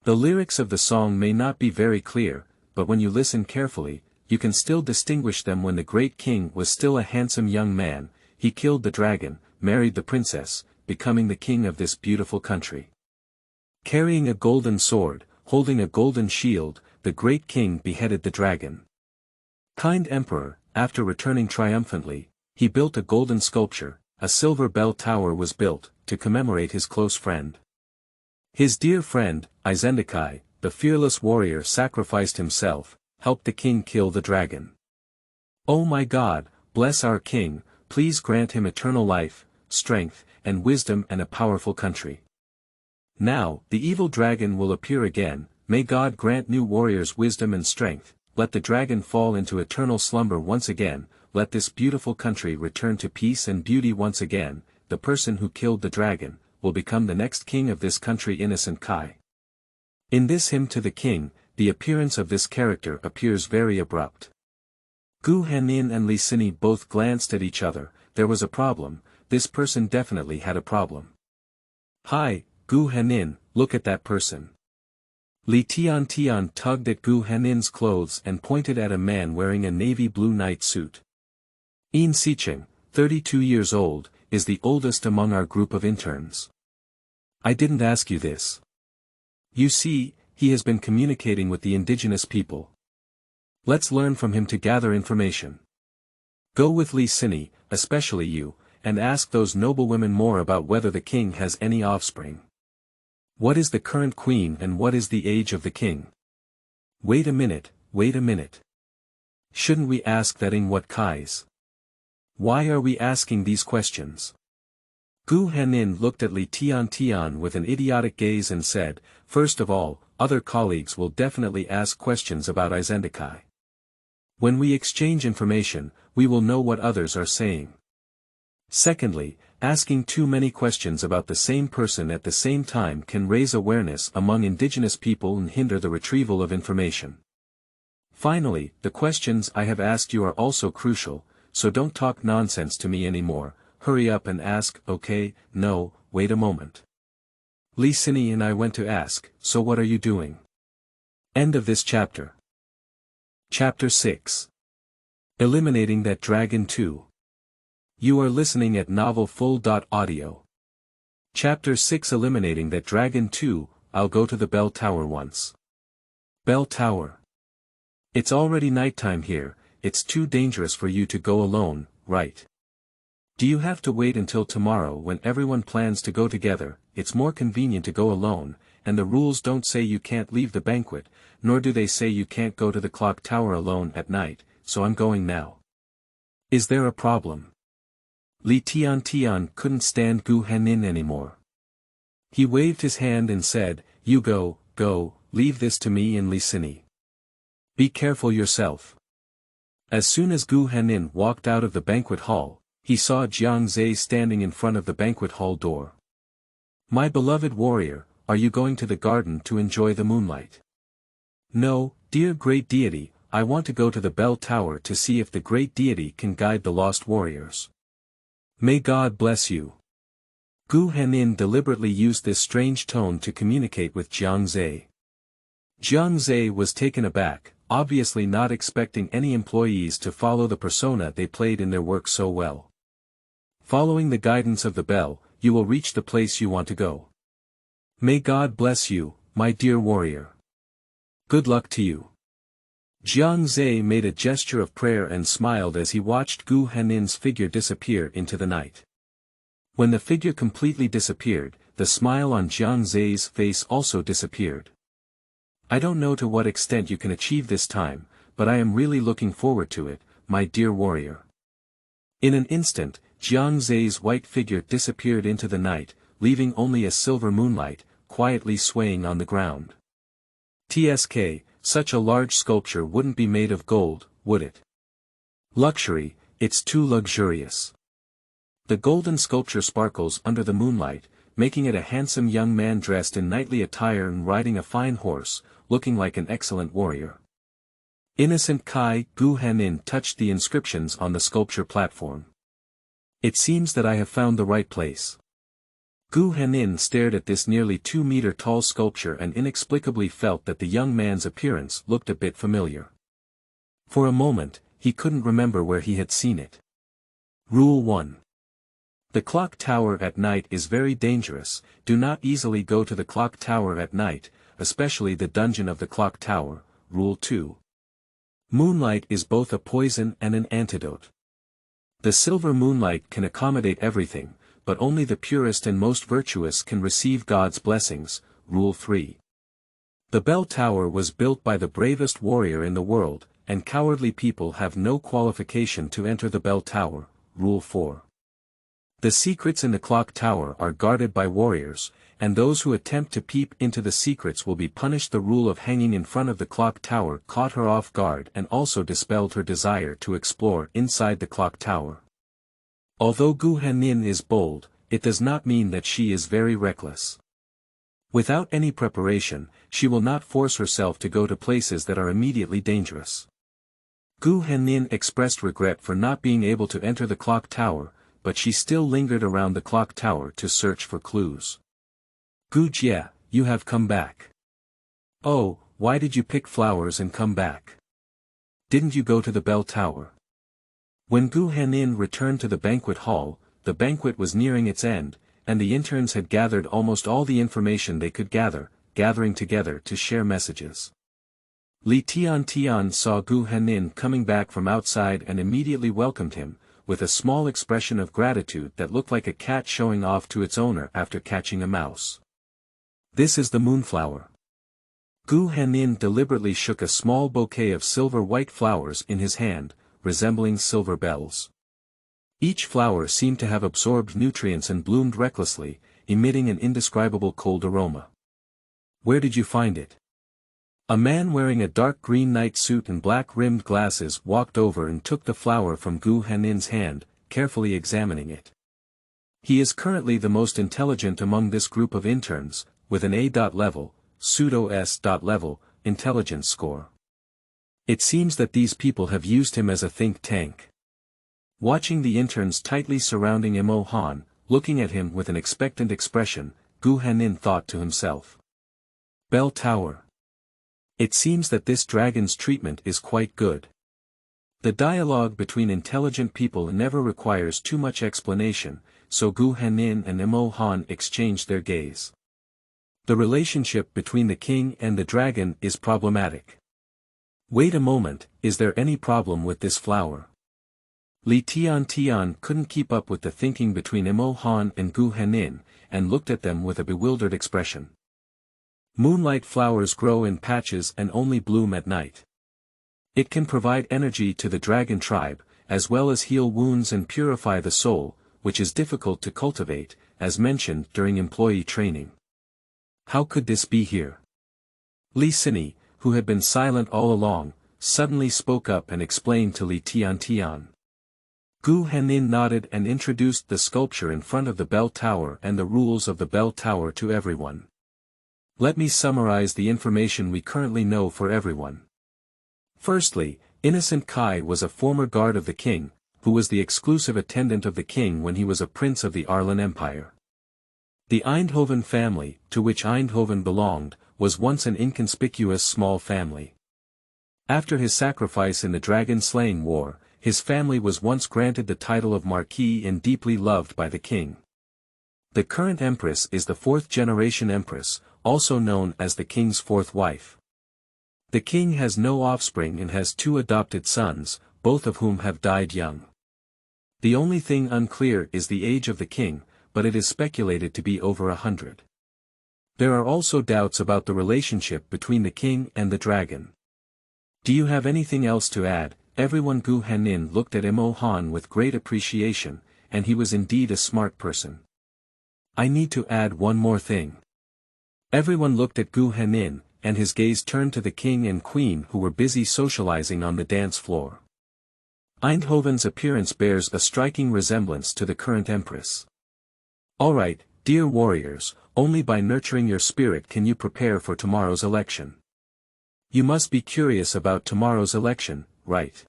The lyrics of the song may not be very clear, but when you listen carefully, you can still distinguish them. When the great king was still a handsome young man, he killed the dragon, married the princess, becoming the king of this beautiful country. Carrying a golden sword, holding a golden shield, the great king beheaded the dragon. Kind emperor, after returning triumphantly, he built a golden sculpture, a silver bell tower was built, to commemorate his close friend. His dear friend, Izendakai, the fearless warrior, sacrificed himself, helped the king kill the dragon. Oh my God, bless our king, please grant him eternal life, strength, and wisdom and a powerful country. Now, the evil dragon will appear again, may God grant new warriors wisdom and strength, let the dragon fall into eternal slumber once again, let this beautiful country return to peace and beauty once again, the person who killed the dragon, will become the next king of this country. Innocent Kai. In this hymn to the king, the appearance of this character appears very abrupt. Gu Hanhan and Li Sini both glanced at each other. There was a problem, this person definitely had a problem. Hi, Gu Hanhan, look at that person. Li Tian tugged at Gu Hanhan's clothes and pointed at a man wearing a navy blue night suit. Yin Sicheng, 32 years old, is the oldest among our group of interns. I didn't ask you this. You see, he has been communicating with the indigenous people. Let's learn from him to gather information. Go with Li Sini, especially you, and ask those noble women more about whether the king has any offspring. What is the current queen and what is the age of the king? Wait a minute. Shouldn't we ask that in what Kai's? Why are we asking these questions? Gu Hanhan looked at Li Tian with an idiotic gaze and said, first of all, other colleagues will definitely ask questions about Izendakai. When we exchange information, we will know what others are saying. Secondly, asking too many questions about the same person at the same time can raise awareness among indigenous people and hinder the retrieval of information. Finally, the questions I have asked you are also crucial, so don't talk nonsense to me anymore, hurry up and ask. Okay, no, wait a moment. Li Sini and I went to ask, so what are you doing? End of this chapter. Chapter 6. Eliminating that dragon 2. You are listening at novelfull.audio. Chapter 6. Eliminating that dragon 2, I'll go to the bell tower once. Bell tower. It's already nighttime here, it's too dangerous for you to go alone, right? Do you have to wait until tomorrow when everyone plans to go together? It's more convenient to go alone, and the rules don't say you can't leave the banquet, nor do they say you can't go to the clock tower alone at night, so I'm going now. Is there a problem? Li Tian couldn't stand Gu Hanhan anymore. He waved his hand and said, you go, leave this to me and Li Sini. Be careful yourself. As soon as Gu Hanhan walked out of the banquet hall, he saw Jiang Zhe standing in front of the banquet hall door. My beloved warrior, are you going to the garden to enjoy the moonlight? No, dear great deity, I want to go to the bell tower to see if the great deity can guide the lost warriors. May God bless you. Gu Hanhan deliberately used this strange tone to communicate with Jiang Zhe. Jiang Zhe was taken aback, obviously not expecting any employees to follow the persona they played in their work so well. Following the guidance of the bell, you will reach the place you want to go. May God bless you, my dear warrior. Good luck to you. Jiang Zhe made a gesture of prayer and smiled as he watched Gu Hanhan's figure disappear into the night. When the figure completely disappeared, the smile on Jiang Zhe's face also disappeared. I don't know to what extent you can achieve this time, but I am really looking forward to it, my dear warrior. In an instant, Jiang Zhe's white figure disappeared into the night, leaving only a silver moonlight, quietly swaying on the ground. TSK, such a large sculpture wouldn't be made of gold, would it? Luxury, it's too luxurious. The golden sculpture sparkles under the moonlight, making it a handsome young man dressed in knightly attire and riding a fine horse, looking like an excellent warrior. Innocent Gu Hanhan touched the inscriptions on the sculpture platform. It seems that I have found the right place. Gu Hanhan stared at this nearly 2-meter-tall sculpture and inexplicably felt that the young man's appearance looked a bit familiar. For a moment, he couldn't remember where he had seen it. Rule 1. The clock tower at night is very dangerous. Do not easily go to the clock tower at night, especially the dungeon of the clock tower. Rule 2. Moonlight is both a poison and an antidote. The silver moonlight can accommodate everything, but only the purest and most virtuous can receive God's blessings. Rule 3. The bell tower was built by the bravest warrior in the world, and cowardly people have no qualification to enter the bell tower. Rule 4. The secrets in the clock tower are guarded by warriors, and those who attempt to peep into the secrets will be punished. The rule of hanging in front of the clock tower caught her off guard and also dispelled her desire to explore inside the clock tower. Although Gu Hanhan is bold, it does not mean that she is very reckless. Without any preparation, she will not force herself to go to places that are immediately dangerous. Gu Hanhan expressed regret for not being able to enter the clock tower, but she still lingered around the clock tower to search for clues. Gu Jie, you have come back. Oh, why did you pick flowers and come back? Didn't you go to the bell tower? When Gu Hanhan returned to the banquet hall, the banquet was nearing its end, and the interns had gathered almost all the information they could gather, gathering together to share messages. Li Tian saw Gu Hanhan coming back from outside and immediately welcomed him, with a small expression of gratitude that looked like a cat showing off to its owner after catching a mouse. This is the moonflower. Gu Hanhan deliberately shook a small bouquet of silver-white flowers in his hand, resembling silver bells. Each flower seemed to have absorbed nutrients and bloomed recklessly, emitting an indescribable cold aroma. Where did you find it? A man wearing a dark green night suit and black-rimmed glasses walked over and took the flower from Gu Hanhan's hand, carefully examining it. He is currently the most intelligent among this group of interns, with an A.level, pseudo-S.level, intelligence score. It seems that these people have used him as a think tank. Watching the interns tightly surrounding Mo Han, looking at him with an expectant expression, Gu Hanhan thought to himself. Bell Tower. It seems that this dragon's treatment is quite good. The dialogue between intelligent people never requires too much explanation, so Gu Hanhan and Mo Han exchanged their gaze. The relationship between the king and the dragon is problematic. Wait a moment, is there any problem with this flower? Li Tian couldn't keep up with the thinking between Mo Han and Gu Hanhan, and looked at them with a bewildered expression. Moonlight flowers grow in patches and only bloom at night. It can provide energy to the dragon tribe, as well as heal wounds and purify the soul, which is difficult to cultivate, as mentioned during employee training. How could this be here? Li Sini, who had been silent all along, suddenly spoke up and explained to Li Tian. Gu Hanhan nodded and introduced the sculpture in front of the bell tower and the rules of the bell tower to everyone. Let me summarize the information we currently know for everyone. Firstly, Innocent Kai was a former guard of the king, who was the exclusive attendant of the king when he was a prince of the Arlan Empire. The Eindhoven family, to which Eindhoven belonged, was once an inconspicuous small family. After his sacrifice in the dragon-slaying war, his family was once granted the title of Marquis and deeply loved by the king. The current empress is the fourth-generation empress, also known as the king's fourth wife. The king has no offspring and has 2 adopted sons, both of whom have died young. The only thing unclear is the age of the king, but it is speculated to be over 100. There are also doubts about the relationship between the king and the dragon. Do you have anything else to add, everyone. Gu Hanhan looked at Hanhan with great appreciation, and he was indeed a smart person. I need to add one more thing. Everyone looked at Gu Hanhan, and his gaze turned to the king and queen who were busy socializing on the dance floor. Eindhoven's appearance bears a striking resemblance to the current empress. Alright, dear warriors, only by nurturing your spirit can you prepare for tomorrow's election. You must be curious about tomorrow's election, right?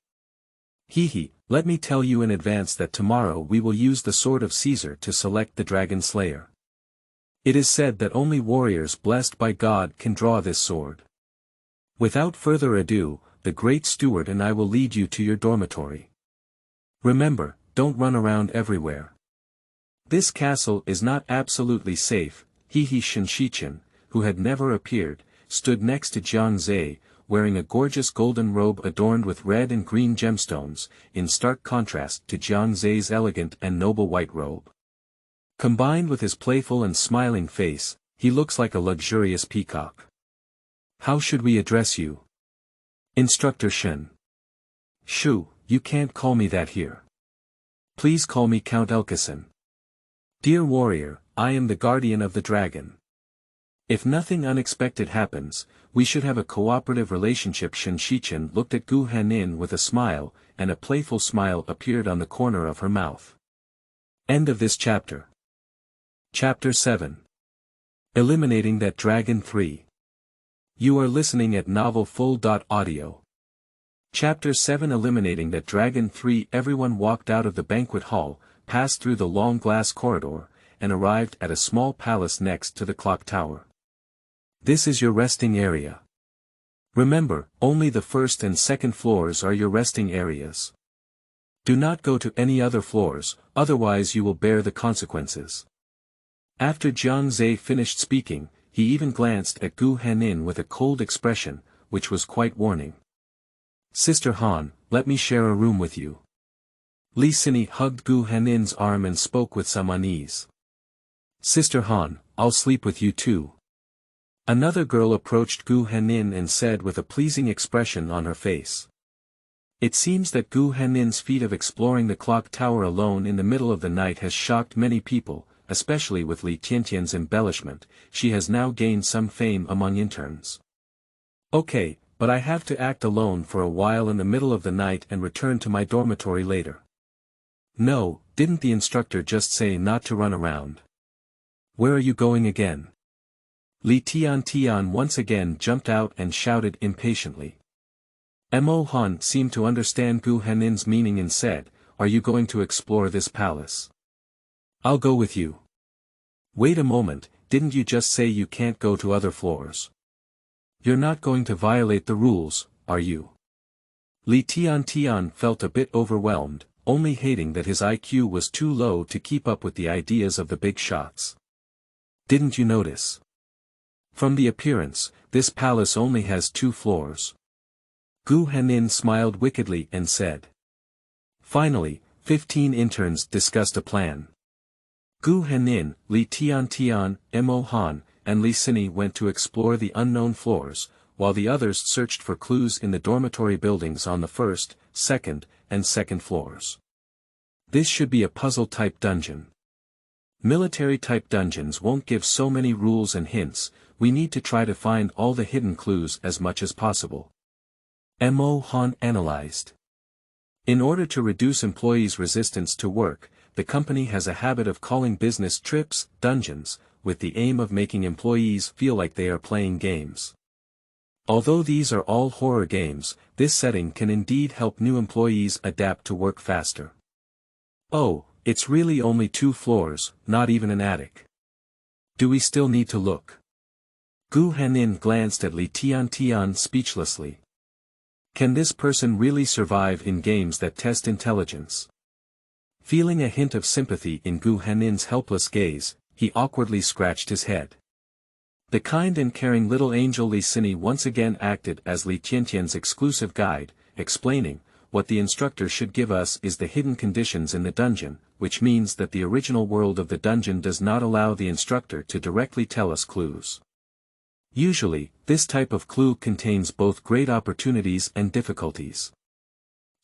Let me tell you in advance that tomorrow we will use the sword of Caesar to select the dragon slayer. It is said that only warriors blessed by God can draw this sword. Without further ado, the great steward and I will lead you to your dormitory. Remember, don't run around everywhere. This castle is not absolutely safe. Shen, who had never appeared, stood next to Jiang Zhe, wearing a gorgeous golden robe adorned with red and green gemstones, in stark contrast to Jiang Zhe's elegant and noble white robe. Combined with his playful and smiling face, he looks like a luxurious peacock. How should we address you? Instructor Shen. Shoo, you can't call me that here. Please call me Count Elkison. Dear warrior, I am the guardian of the dragon. If nothing unexpected happens, we should have a cooperative relationship. Shen Shichen looked at Gu Hanhan with a smile, and a playful smile appeared on the corner of her mouth. End of this chapter. Chapter 7. Eliminating that dragon 3. You are listening at novelfull.audio. Chapter 7. Eliminating that dragon 3. Everyone walked out of the banquet hall, passed through the long glass corridor, and arrived at a small palace next to the clock tower. This is your resting area. Remember, only the first and second floors are your resting areas. Do not go to any other floors, otherwise you will bear the consequences. After Jiang Zhe finished speaking, he even glanced at Gu Hanhan with a cold expression, which was quite warning. Sister Han, let me share a room with you. Li Sini hugged Gu Hanhan's arm and spoke with some unease. Sister Han, I'll sleep with you too. Another girl approached Gu Hanhan and said with a pleasing expression on her face. It seems that Gu Hanhan's feat of exploring the clock tower alone in the middle of the night has shocked many people, especially with Li Tiantian's embellishment. She has now gained some fame among interns. Okay, but I have to act alone for a while in the middle of the night and return to my dormitory later. No, didn't the instructor just say not to run around? Where are you going again? Li Tiantian once again jumped out and shouted impatiently. Han seemed to understand Gu Hanhan's meaning and said, Are you going to explore this palace? I'll go with you. Wait a moment, didn't you just say you can't go to other floors? You're not going to violate the rules, are you? Li Tiantian felt a bit overwhelmed, only hating that his IQ was too low to keep up with the ideas of the big shots. Didn't you notice? From the appearance, this palace only has 2 floors. Gu Hanhan smiled wickedly and said. Finally, 15 interns discussed a plan. Gu Hanhan, Li Tiantian, Han, and Li Sini went to explore the unknown floors, while the others searched for clues in the dormitory buildings on the first, second, and second floors. This should be a puzzle-type dungeon. Military-type dungeons won't give so many rules and hints. We need to try to find all the hidden clues as much as possible. Han analyzed. In order to reduce employees' resistance to work, the company has a habit of calling business trips dungeons, with the aim of making employees feel like they are playing games. Although these are all horror games, this setting can indeed help new employees adapt to work faster. Oh, it's really only 2 floors, not even an attic. Do we still need to look? Gu Hanhan glanced at Li Tiantian speechlessly. Can this person really survive in games that test intelligence? Feeling a hint of sympathy in Gu Hanhan's helpless gaze, he awkwardly scratched his head. The kind and caring little angel Li Sini once again acted as Li Tiantian's exclusive guide, explaining, what the instructor should give us is the hidden conditions in the dungeon, which means that the original world of the dungeon does not allow the instructor to directly tell us clues. Usually, this type of clue contains both great opportunities and difficulties.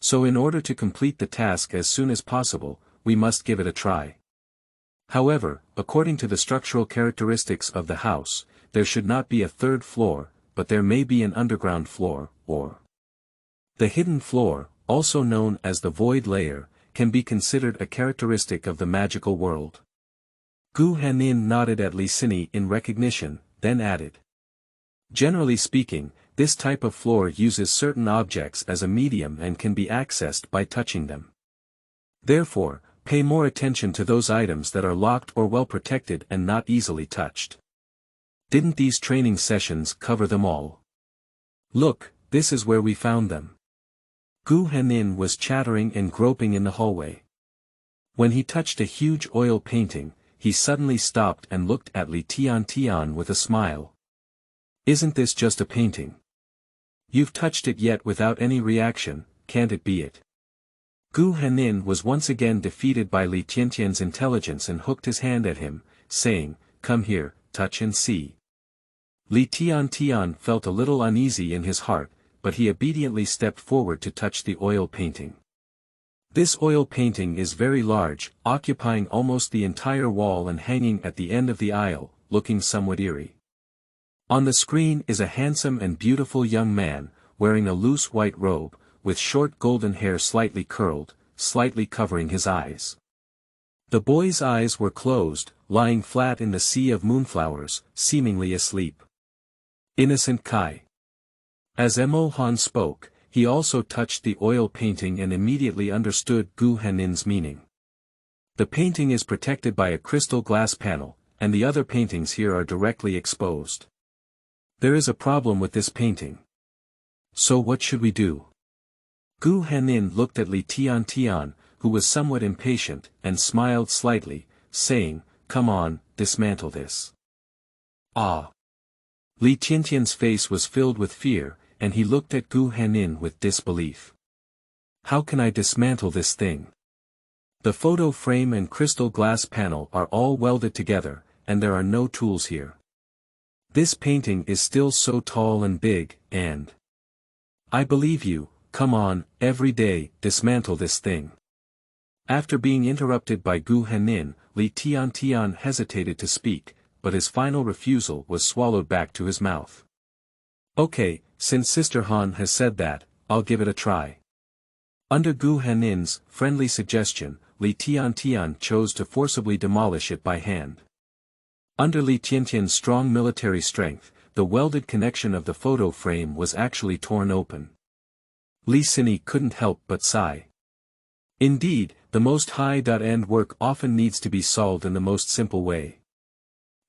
So in order to complete the task as soon as possible, we must give it a try. However, according to the structural characteristics of the house, there should not be a third floor, but there may be an underground floor, or the hidden floor, also known as the void layer, can be considered a characteristic of the magical world. Gu Hanhan nodded at Li Xin in recognition, then added. Generally speaking, this type of floor uses certain objects as a medium and can be accessed by touching them. Therefore, pay more attention to those items that are locked or well protected and not easily touched. Didn't these training sessions cover them all? Look, this is where we found them. Gu Hanhan was chattering and groping in the hallway. When he touched a huge oil painting, he suddenly stopped and looked at Li Tian with a smile. Isn't this just a painting? You've touched it yet without any reaction, can't it be it? Gu Hanhan was once again defeated by Li Tian's intelligence and hooked his hand at him, saying, "Come here, touch and see." Li Tian felt a little uneasy in his heart, but he obediently stepped forward to touch the oil painting. This oil painting is very large, occupying almost the entire wall and hanging at the end of the aisle, looking somewhat eerie. On the screen is a handsome and beautiful young man, wearing a loose white robe, with short golden hair slightly curled, slightly covering his eyes. The boy's eyes were closed, lying flat in the sea of moonflowers, seemingly asleep. Innocent Kai. As Han spoke, he also touched the oil painting and immediately understood Gu Hanhan's meaning. The painting is protected by a crystal glass panel, and the other paintings here are directly exposed. There is a problem with this painting. So what should we do? Gu Hanhan looked at Li Tian, who was somewhat impatient, and smiled slightly, saying, "Come on, dismantle this." Ah! Li Tian's face was filled with fear, and he looked at Gu Hanhan with disbelief. How can I dismantle this thing? The photo frame and crystal glass panel are all welded together, and there are no tools here. This painting is still so tall and big, and I believe you, come on, every day, dismantle this thing. After being interrupted by Gu Hanhan, Li Tian hesitated to speak, but his final refusal was swallowed back to his mouth. Okay, since Sister Han has said that, I'll give it a try. Under Gu Hanhan's friendly suggestion, Li Tian chose to forcibly demolish it by hand. Under Li Tian's strong military strength, the welded connection of the photo frame was actually torn open. Li Xin couldn't help but sigh. Indeed, the most high-end work often needs to be solved in the most simple way.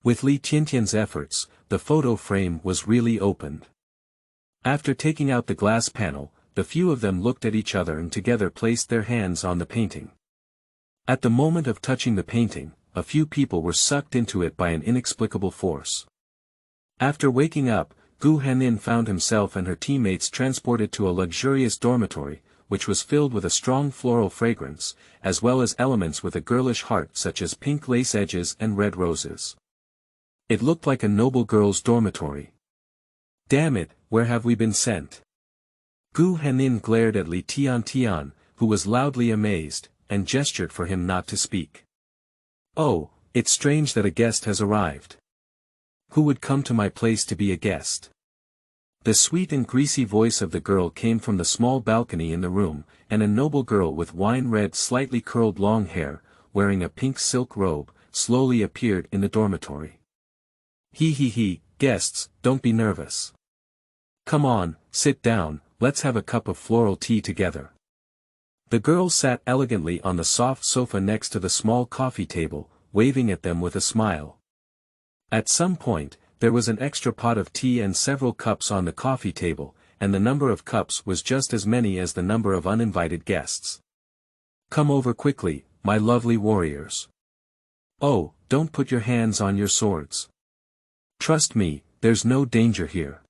With Li Tian's efforts, the photo frame was really opened. After taking out the glass panel, the few of them looked at each other and together placed their hands on the painting. At the moment of touching the painting, a few people were sucked into it by an inexplicable force. After waking up, Gu Hanhan found himself and her teammates transported to a luxurious dormitory, which was filled with a strong floral fragrance, as well as elements with a girlish heart such as pink lace edges and red roses. It looked like a noble girl's dormitory. Damn it, where have we been sent? Gu Hanhan glared at Li Tian, who was loudly amazed, and gestured for him not to speak. Oh, it's strange that a guest has arrived. Who would come to my place to be a guest? The sweet and greasy voice of the girl came from the small balcony in the room, and a noble girl with wine-red slightly curled long hair, wearing a pink silk robe, slowly appeared in the dormitory. He, guests, don't be nervous. Come on, sit down, let's have a cup of floral tea together. The girl sat elegantly on the soft sofa next to the small coffee table, waving at them with a smile. At some point, there was an extra pot of tea and several cups on the coffee table, and the number of cups was just as many as the number of uninvited guests. Come over quickly, my lovely warriors. Oh, don't put your hands on your swords. Trust me, there's no danger here.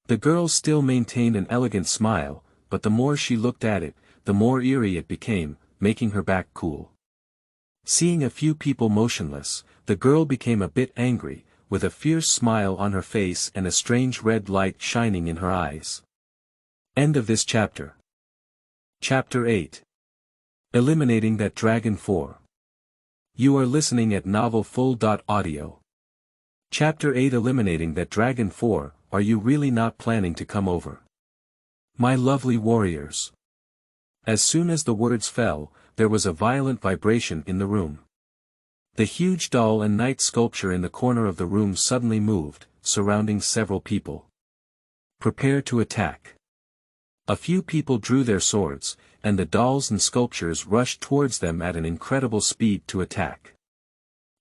The girl still maintained an elegant smile, but the more she looked at it, the more eerie it became, making her back cool. Seeing a few people motionless, the girl became a bit angry, with a fierce smile on her face and a strange red light shining in her eyes. End of this chapter. Chapter 8. Eliminating That Dragon 4. You are listening at novelfull.audio. Chapter 8. Eliminating That Dragon 4. Are you really not planning to come over? My lovely warriors. As soon as the words fell, there was a violent vibration in the room. The huge doll and knight sculpture in the corner of the room suddenly moved, surrounding several people. Prepare to attack. A few people drew their swords, and the dolls and sculptures rushed towards them at an incredible speed to attack.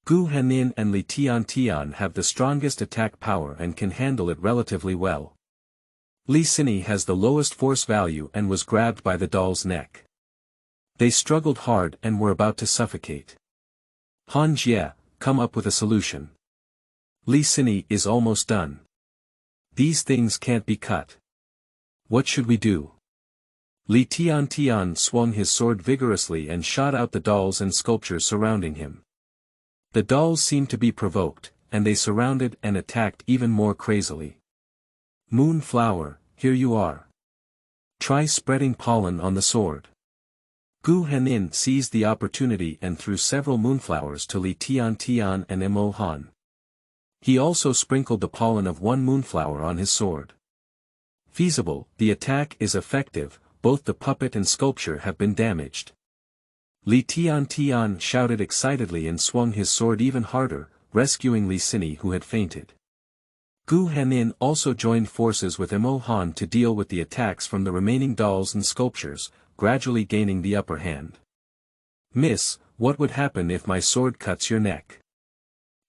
Gu Hanhan and Tian have the strongest attack power and can handle it relatively well. Xin has the lowest force value and was grabbed by the doll's neck. They struggled hard and were about to suffocate. Han Jie, come up with a solution. Xin is almost done. These things can't be cut. What should we do? Tian swung his sword vigorously and shot out the dolls and sculptures surrounding him. The dolls seemed to be provoked, and they surrounded and attacked even more crazily. Moonflower, here you are. Try spreading pollen on the sword. Gu Hanhan seized the opportunity and threw several moonflowers to Tian and Han. He also sprinkled the pollen of one moonflower on his sword. Feasible, the attack is effective, both the puppet and sculpture have been damaged. Tian shouted excitedly and swung his sword even harder, rescuing Xin who had fainted. Gu Hanhan also joined forces with Han to deal with the attacks from the remaining dolls and sculptures, gradually gaining the upper hand. Miss, what would happen if my sword cuts your neck?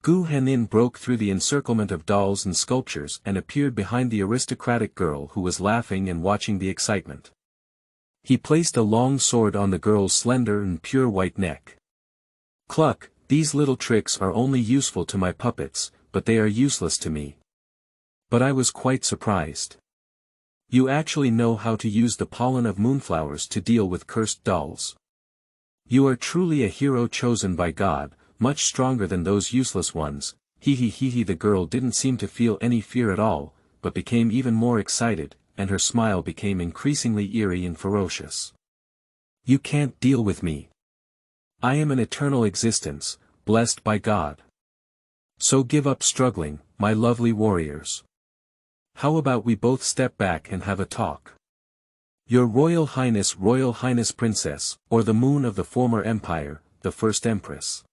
Gu Hanhan broke through the encirclement of dolls and sculptures and appeared behind the aristocratic girl who was laughing and watching the excitement. He placed a long sword on the girl's slender and pure white neck. Cluck, these little tricks are only useful to my puppets, but they are useless to me. But I was quite surprised. You actually know how to use the pollen of moonflowers to deal with cursed dolls. You are truly a hero chosen by God, much stronger than those useless ones. The girl didn't seem to feel any fear at all, but became even more excited, and her smile became increasingly eerie and ferocious. You can't deal with me. I am an eternal existence, blessed by God. So give up struggling, my lovely warriors. How about we both step back and have a talk? Your Royal Highness Princess, or the moon of the former empire, the first empress.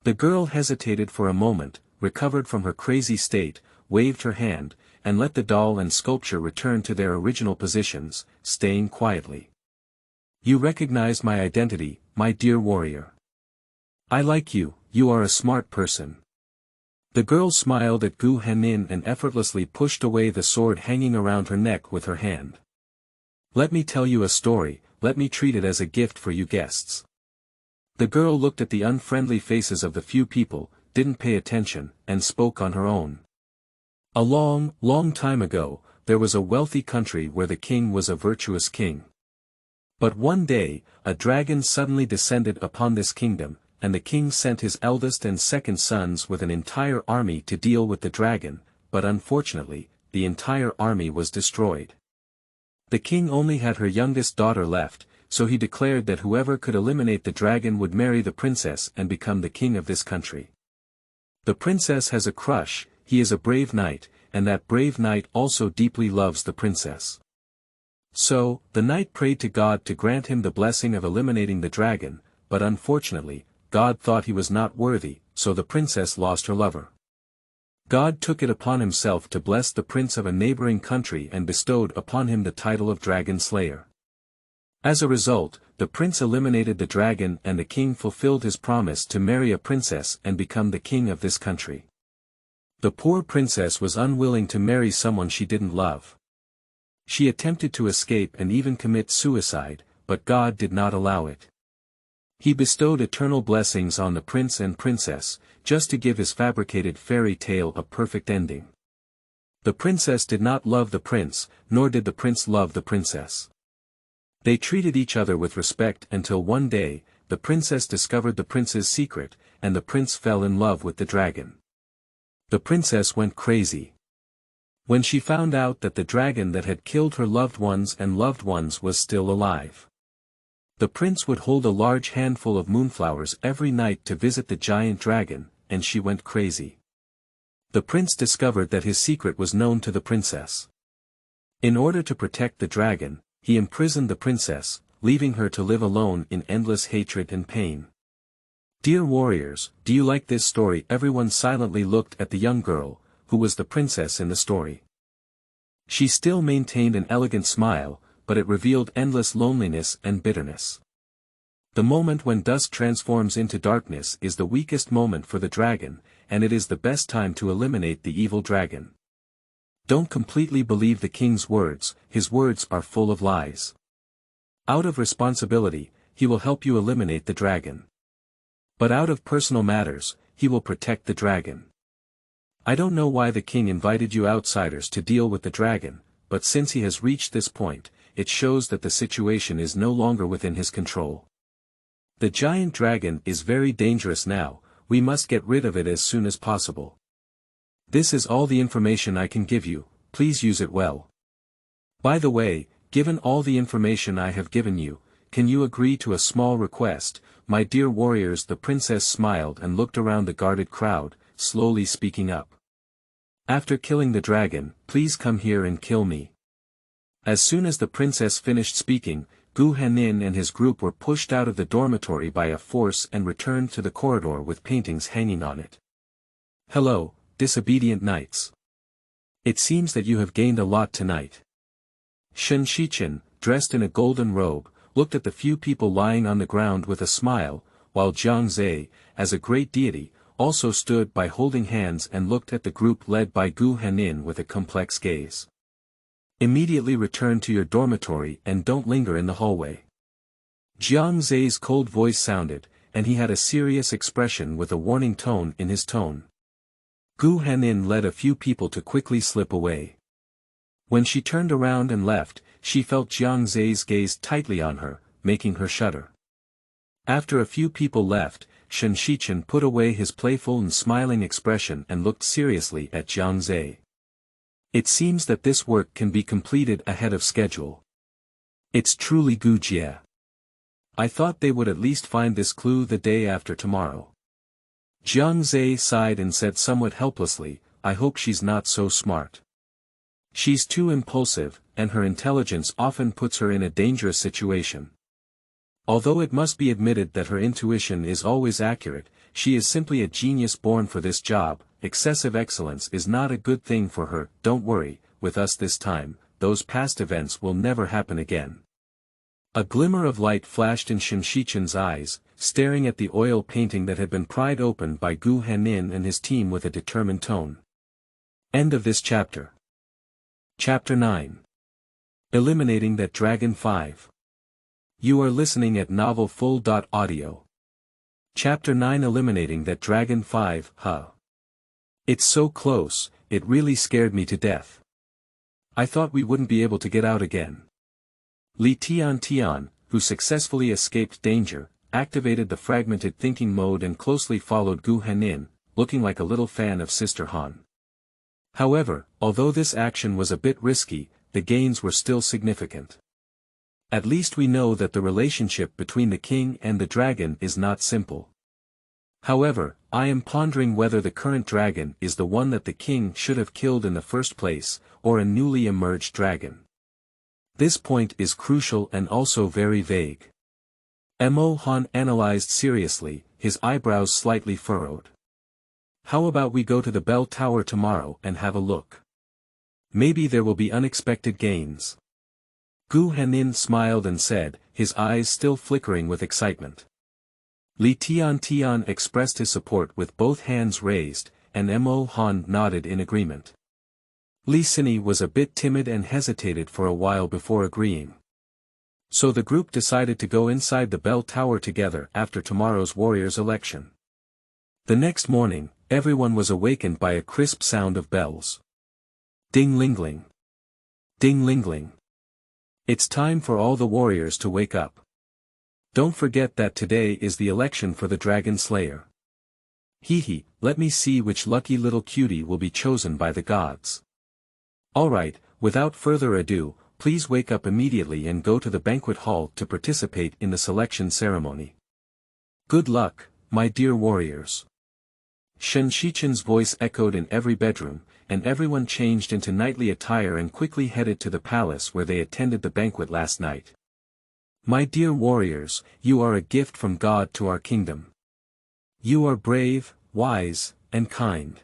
The girl hesitated for a moment, recovered from her crazy state, waved her hand, and let the doll and sculpture return to their original positions, staying quietly. You recognize my identity, my dear warrior. I like you, you are a smart person. The girl smiled at Gu Hanhan and effortlessly pushed away the sword hanging around her neck with her hand. Let me tell you a story, let me treat it as a gift for you guests. The girl looked at the unfriendly faces of the few people, didn't pay attention, and spoke on her own. A long, long time ago, there was a wealthy country where the king was a virtuous king. But one day, a dragon suddenly descended upon this kingdom, and the king sent his eldest and second sons with an entire army to deal with the dragon, but unfortunately, the entire army was destroyed. The king only had her youngest daughter left, so he declared that whoever could eliminate the dragon would marry the princess and become the king of this country. The princess has a crush, he is a brave knight, and that brave knight also deeply loves the princess. So, the knight prayed to God to grant him the blessing of eliminating the dragon, but unfortunately, God thought he was not worthy, so the princess lost her lover. God took it upon himself to bless the prince of a neighboring country and bestowed upon him the title of Dragon Slayer. As a result, the prince eliminated the dragon and the king fulfilled his promise to marry a princess and become the king of this country. The poor princess was unwilling to marry someone she didn't love. She attempted to escape and even commit suicide, but God did not allow it. He bestowed eternal blessings on the prince and princess, just to give his fabricated fairy tale a perfect ending. The princess did not love the prince, nor did the prince love the princess. They treated each other with respect until one day, the princess discovered the prince's secret, and the prince fell in love with the dragon. The princess went crazy. When she found out that the dragon that had killed her loved ones was still alive. The prince would hold a large handful of moonflowers every night to visit the giant dragon, and she went crazy. The prince discovered that his secret was known to the princess. In order to protect the dragon, he imprisoned the princess, leaving her to live alone in endless hatred and pain. Dear warriors, do you like this story? Everyone silently looked at the young girl, who was the princess in the story. She still maintained an elegant smile, but it revealed endless loneliness and bitterness. The moment when dusk transforms into darkness is the weakest moment for the dragon, and it is the best time to eliminate the evil dragon. Don't completely believe the king's words, his words are full of lies. Out of responsibility, he will help you eliminate the dragon. But out of personal matters, he will protect the dragon. I don't know why the king invited you outsiders to deal with the dragon, but since he has reached this point, it shows that the situation is no longer within his control. The giant dragon is very dangerous now, we must get rid of it as soon as possible. This is all the information I can give you, please use it well. By the way, given all the information I have given you, can you agree to a small request, my dear warriors? The princess smiled and looked around the guarded crowd, slowly speaking up. After killing the dragon, please come here and kill me. As soon as the princess finished speaking, Gu Hanhan and his group were pushed out of the dormitory by a force and returned to the corridor with paintings hanging on it. Hello, disobedient knights. It seems that you have gained a lot tonight. Shen Shichen, dressed in a golden robe, looked at the few people lying on the ground with a smile, while Jiang Zhe, as a great deity, also stood by holding hands and looked at the group led by Gu Hanhan with a complex gaze. Immediately return to your dormitory and don't linger in the hallway. Jiang Zhe's cold voice sounded, and he had a serious expression with a warning tone in his tone. Gu Hanhan led a few people to quickly slip away. When she turned around and left, she felt Jiang Zhe's gaze tightly on her, making her shudder. After a few people left, Shen Shichen put away his playful and smiling expression and looked seriously at Jiang Zhe. It seems that this work can be completed ahead of schedule. It's truly Gu Jie. I thought they would at least find this clue the day after tomorrow. Jiang Zhe sighed and said somewhat helplessly, I hope she's not so smart. She's too impulsive, and her intelligence often puts her in a dangerous situation. Although it must be admitted that her intuition is always accurate, she is simply a genius born for this job. Excessive excellence is not a good thing for her. Don't worry, with us this time, those past events will never happen again. A glimmer of light flashed in Shen Shichen's eyes, staring at the oil painting that had been pried open by Gu Hanhan and his team with a determined tone. End of this chapter. Chapter 9. Eliminating that Dragon 5. You are listening at novelfull.audio. Chapter 9. Eliminating that Dragon 5. It's so close, it really scared me to death. I thought we wouldn't be able to get out again. Li Tian, who successfully escaped danger, activated the fragmented thinking mode and closely followed Gu Hanhan, looking like a little fan of Sister Han. However, although this action was a bit risky, the gains were still significant. At least we know that the relationship between the king and the dragon is not simple. However, I am pondering whether the current dragon is the one that the king should have killed in the first place, or a newly emerged dragon. This point is crucial and also very vague. Mo Han analyzed seriously, his eyebrows slightly furrowed. How about we go to the bell tower tomorrow and have a look? Maybe there will be unexpected gains. Gu Hanhan smiled and said, his eyes still flickering with excitement. Li Tian expressed his support with both hands raised, and Mo Han nodded in agreement. Li Sini was a bit timid and hesitated for a while before agreeing. So the group decided to go inside the bell tower together after tomorrow's warriors' election. The next morning, everyone was awakened by a crisp sound of bells. Ding-ling-ling. Ding-ling-ling. It's time for all the warriors to wake up. Don't forget that today is the election for the Dragon Slayer. Hee, let me see which lucky little cutie will be chosen by the gods. Alright, without further ado, please wake up immediately and go to the banquet hall to participate in the selection ceremony. Good luck, my dear warriors. Shen Shichen's voice echoed in every bedroom, and everyone changed into knightly attire and quickly headed to the palace where they attended the banquet last night. My dear warriors, you are a gift from God to our kingdom. You are brave, wise, and kind.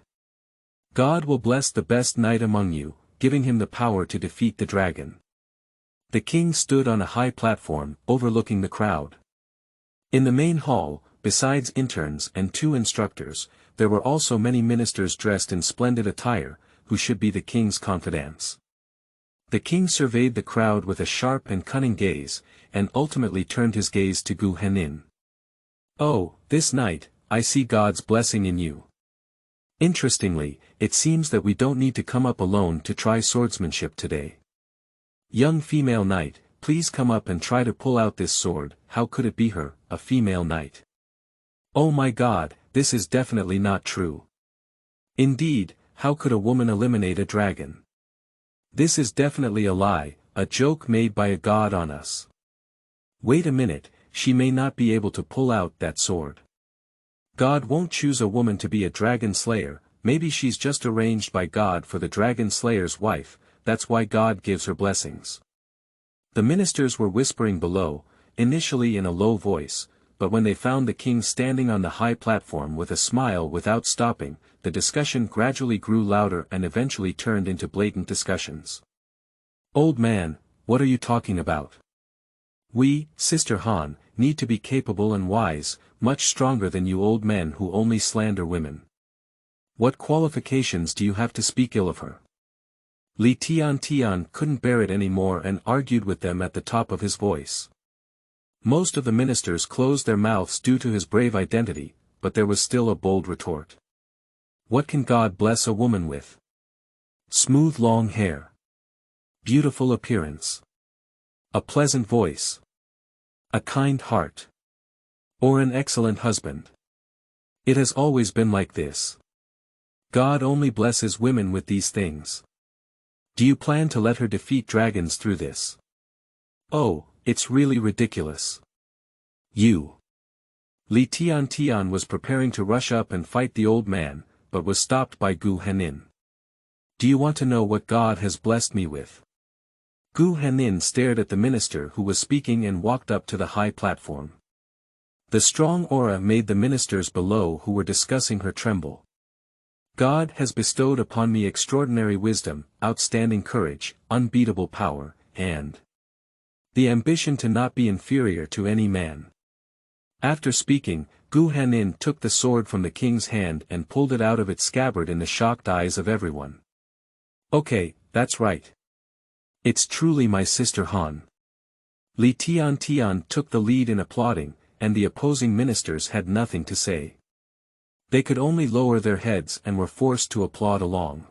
God will bless the best knight among you, giving him the power to defeat the dragon. The king stood on a high platform, overlooking the crowd. In the main hall, besides interns and 2 instructors, there were also many ministers dressed in splendid attire, who should be the king's confidants. The king surveyed the crowd with a sharp and cunning gaze, and ultimately turned his gaze to Gu Hanhan. Oh, this night, I see God's blessing in you. Interestingly, it seems that we don't need to come up alone to try swordsmanship today. Young female knight, please come up and try to pull out this sword. How could it be her, a female knight? Oh my God, this is definitely not true. Indeed, how could a woman eliminate a dragon? This is definitely a lie, a joke made by a god on us. Wait a minute, she may not be able to pull out that sword. God won't choose a woman to be a dragon slayer, maybe she's just arranged by God for the dragon slayer's wife, that's why God gives her blessings. The ministers were whispering below, initially in a low voice, but when they found the king standing on the high platform with a smile without stopping, the discussion gradually grew louder and eventually turned into blatant discussions. Old man, what are you talking about? We, Sister Han, need to be capable and wise, much stronger than you old men who only slander women. What qualifications do you have to speak ill of her? Li Tian couldn't bear it anymore and argued with them at the top of his voice. Most of the ministers closed their mouths due to his brave identity, but there was still a bold retort. What can God bless a woman with? Smooth long hair. Beautiful appearance. A pleasant voice. A kind heart. Or an excellent husband. It has always been like this. God only blesses women with these things. Do you plan to let her defeat dragons through this? Oh, it's really ridiculous. You. Li Tian was preparing to rush up and fight the old man, but was stopped by Gu Hanhan. Do you want to know what God has blessed me with? Gu Hanhan stared at the minister who was speaking and walked up to the high platform. The strong aura made the ministers below who were discussing her tremble. God has bestowed upon me extraordinary wisdom, outstanding courage, unbeatable power, and the ambition to not be inferior to any man. After speaking, Gu Hanhan took the sword from the king's hand and pulled it out of its scabbard in the shocked eyes of everyone. Okay, that's right. It's truly my sister Han. Li Tian took the lead in applauding, and the opposing ministers had nothing to say. They could only lower their heads and were forced to applaud along.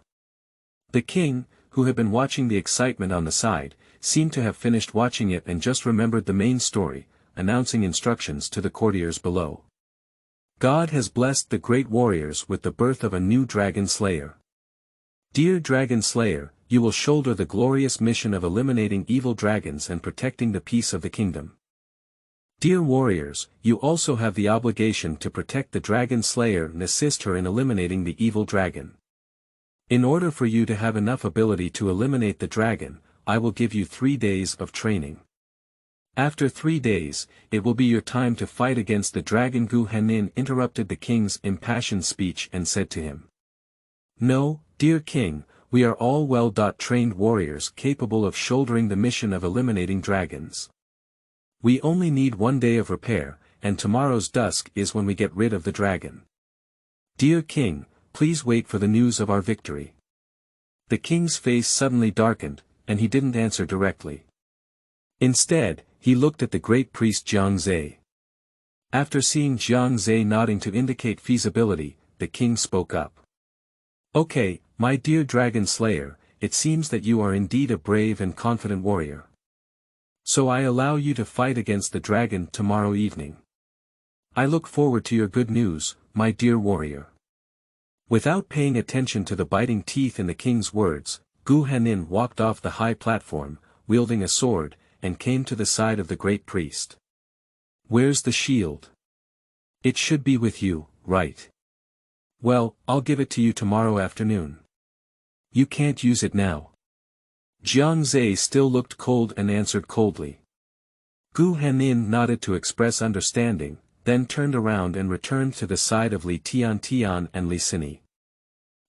The king, who had been watching the excitement on the side, seemed to have finished watching it and just remembered the main story, announcing instructions to the courtiers below. God has blessed the great warriors with the birth of a new dragon slayer. Dear dragon slayer, you will shoulder the glorious mission of eliminating evil dragons and protecting the peace of the kingdom. Dear warriors, you also have the obligation to protect the dragon slayer and assist her in eliminating the evil dragon. In order for you to have enough ability to eliminate the dragon, I will give you 3 days of training. After 3 days, it will be your time to fight against the dragon. Gu Hanhan interrupted the king's impassioned speech and said to him. No, dear king, we are all well-trained warriors capable of shouldering the mission of eliminating dragons. We only need 1 day of repair, and tomorrow's dusk is when we get rid of the dragon. Dear king, please wait for the news of our victory. The king's face suddenly darkened, and he didn't answer directly. Instead, he looked at the great priest Jiang Zhe. After seeing Jiang Zhe nodding to indicate feasibility, the king spoke up. Okay, my dear dragon slayer, it seems that you are indeed a brave and confident warrior. So I allow you to fight against the dragon tomorrow evening. I look forward to your good news, my dear warrior. Without paying attention to the biting teeth in the king's words, Gu Hanhan walked off the high platform, wielding a sword, and came to the side of the great priest. "Where's the shield? It should be with you, right? Well, I'll give it to you tomorrow afternoon. You can't use it now." Jiang Zhe still looked cold and answered coldly. Gu Hanhan nodded to express understanding, then turned around and returned to the side of Li Tian and Li Sini.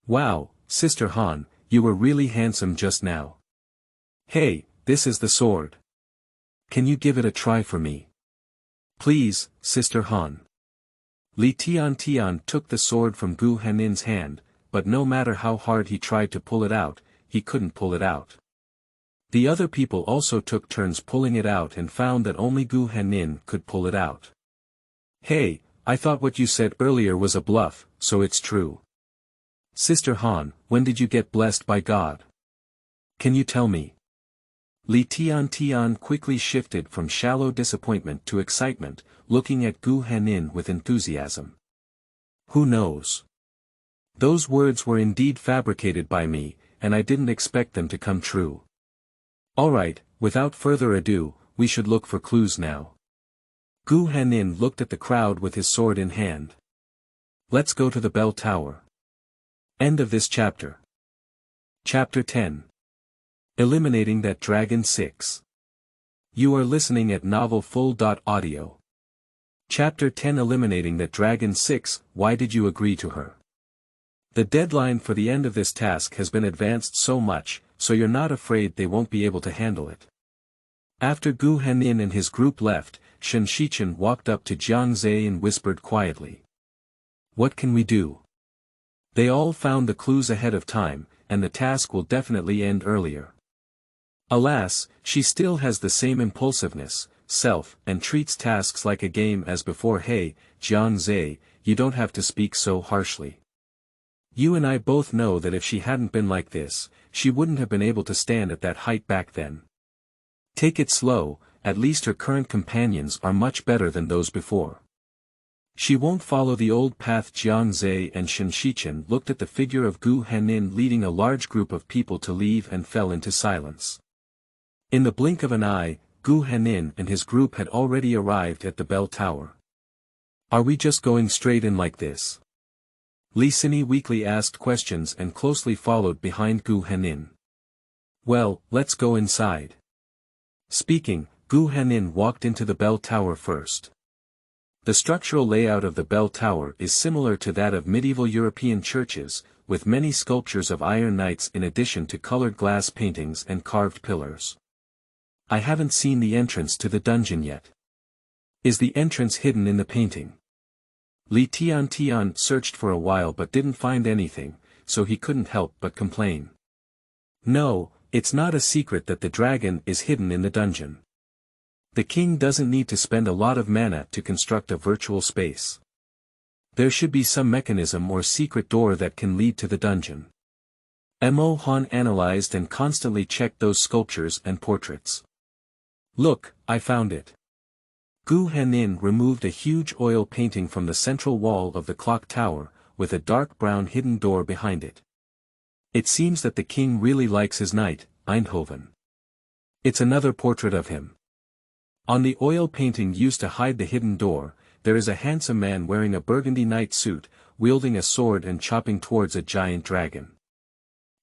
"Wow, Sister Han, you were really handsome just now. Hey, this is the sword. Can you give it a try for me? Please, Sister Han." Li Tian took the sword from Gu Hanhan's hand, but no matter how hard he tried to pull it out, he couldn't pull it out. The other people also took turns pulling it out and found that only Gu Hanhan could pull it out. "Hey, I thought what you said earlier was a bluff, so it's true. Sister Han, when did you get blessed by God? Can you tell me?" Li Tian quickly shifted from shallow disappointment to excitement, looking at Gu Hanhan with enthusiasm. "Who knows? Those words were indeed fabricated by me, and I didn't expect them to come true. Alright, without further ado, we should look for clues now." Gu Hanhan looked at the crowd with his sword in hand. "Let's go to the bell tower." End of this chapter. Chapter 10. Eliminating that Dragon 6. You are listening at novelfull.audio. Chapter 10. Eliminating that Dragon 6. Why did you agree to her? The deadline for the end of this task has been advanced so much, so you're not afraid they won't be able to handle it. After Gu Hanhan and his group left, Shen Shichen walked up to Jiang Zhe and whispered quietly. "What can we do? They all found the clues ahead of time, and the task will definitely end earlier. Alas, she still has the same impulsiveness, and treats tasks like a game as before." "Hey, Jiang Zhe, you don't have to speak so harshly. You and I both know that if she hadn't been like this, she wouldn't have been able to stand at that height back then. Take it slow, at least her current companions are much better than those before. She won't follow the old path." Jiang Zhe and Shen Shichen looked at the figure of Gu Hanhan leading a large group of people to leave and fell into silence. In the blink of an eye, Gu Hanhan and his group had already arrived at the bell tower. "Are we just going straight in like this?" Li Sini weakly asked questions and closely followed behind Gu Hanhan. "Well, let's go inside." Speaking, Gu Hanhan walked into the bell tower first. The structural layout of the bell tower is similar to that of medieval European churches, with many sculptures of iron knights in addition to colored glass paintings and carved pillars. "I haven't seen the entrance to the dungeon yet. Is the entrance hidden in the painting?" Li Tian searched for a while but didn't find anything, so he couldn't help but complain. "No, it's not a secret that the dragon is hidden in the dungeon. The king doesn't need to spend a lot of mana to construct a virtual space. There should be some mechanism or secret door that can lead to the dungeon." Mo Han analyzed and constantly checked those sculptures and portraits. "Look, I found it." Gu Hanhan removed a huge oil painting from the central wall of the clock tower, with a dark brown hidden door behind it. "It seems that the king really likes his knight, Eindhoven. It's another portrait of him." On the oil painting used to hide the hidden door, there is a handsome man wearing a burgundy knight suit, wielding a sword and chopping towards a giant dragon.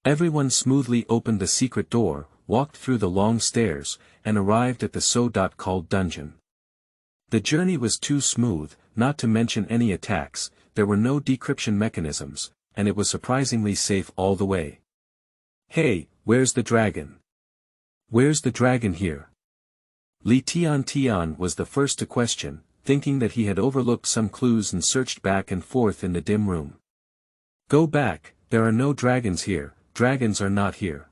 Everyone smoothly opened the secret door, walked through the long stairs, and arrived at the so-called dungeon. The journey was too smooth, not to mention any attacks, there were no decryption mechanisms, and it was surprisingly safe all the way. "Hey, where's the dragon? Where's the dragon here?" Li Tian was the first to question, thinking that he had overlooked some clues and searched back and forth in the dim room. "Go back, there are no dragons here, dragons are not here."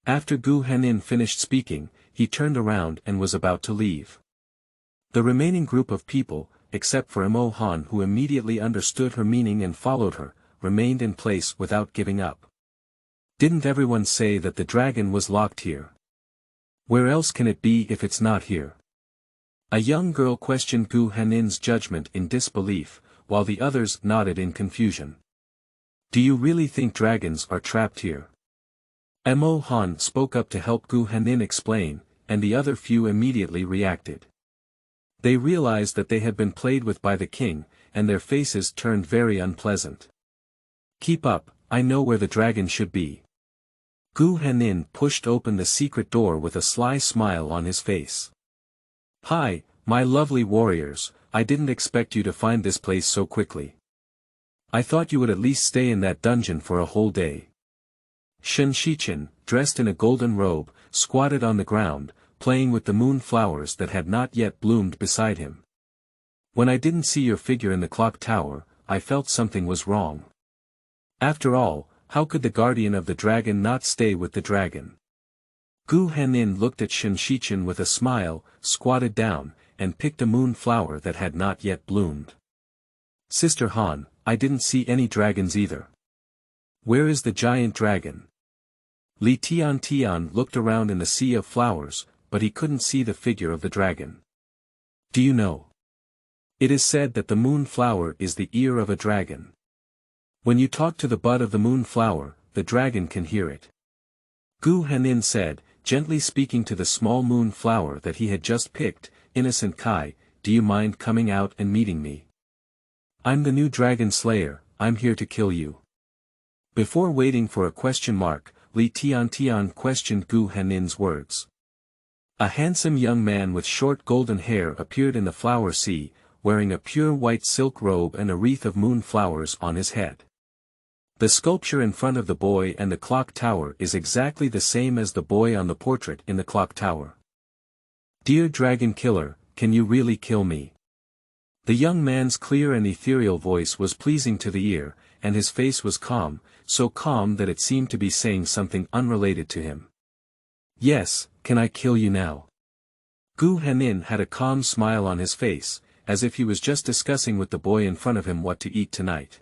After Gu Hanhan finished speaking, he turned around and was about to leave. The remaining group of people, except for Mo Han who immediately understood her meaning and followed her, remained in place without giving up. "Didn't everyone say that the dragon was locked here? Where else can it be if it's not here?" A young girl questioned Gu Hanhan's judgment in disbelief, while the others nodded in confusion. "Do you really think dragons are trapped here?" Mo Han spoke up to help Gu Hanhan explain, and the other few immediately reacted. They realized that they had been played with by the king, and their faces turned very unpleasant. Keep up, I know where the dragon should be. Gu Hanhan pushed open the secret door with a sly smile on his face. Hi, my lovely warriors, I didn't expect you to find this place so quickly. I thought you would at least stay in that dungeon for a whole day. Shen Shichen, dressed in a golden robe, squatted on the ground, playing with the moon flowers that had not yet bloomed beside him. When I didn't see your figure in the clock tower, I felt something was wrong. After all, how could the guardian of the dragon not stay with the dragon? Gu Hanhan looked at Shen Shichen with a smile, squatted down, and picked a moon flower that had not yet bloomed. Sister Han, I didn't see any dragons either. Where is the giant dragon? Li Tian looked around in the sea of flowers, but he couldn't see the figure of the dragon. Do you know? It is said that the moon flower is the ear of a dragon. When you talk to the bud of the moon flower, the dragon can hear it. Gu Hanhan said, gently speaking to the small moon flower that he had just picked, Innocent Kai, do you mind coming out and meeting me? I'm the new dragon slayer, I'm here to kill you. Before waiting for a question mark, Li Tian questioned Gu Hanhan's words. A handsome young man with short golden hair appeared in the flower sea, wearing a pure white silk robe and a wreath of moon flowers on his head. The sculpture in front of the boy and the clock tower is exactly the same as the boy on the portrait in the clock tower. Dear Dragon Killer, can you really kill me? The young man's clear and ethereal voice was pleasing to the ear, and his face was calm, so calm that it seemed to be saying something unrelated to him. Yes, can I kill you now? Gu Hanhan had a calm smile on his face, as if he was just discussing with the boy in front of him what to eat tonight.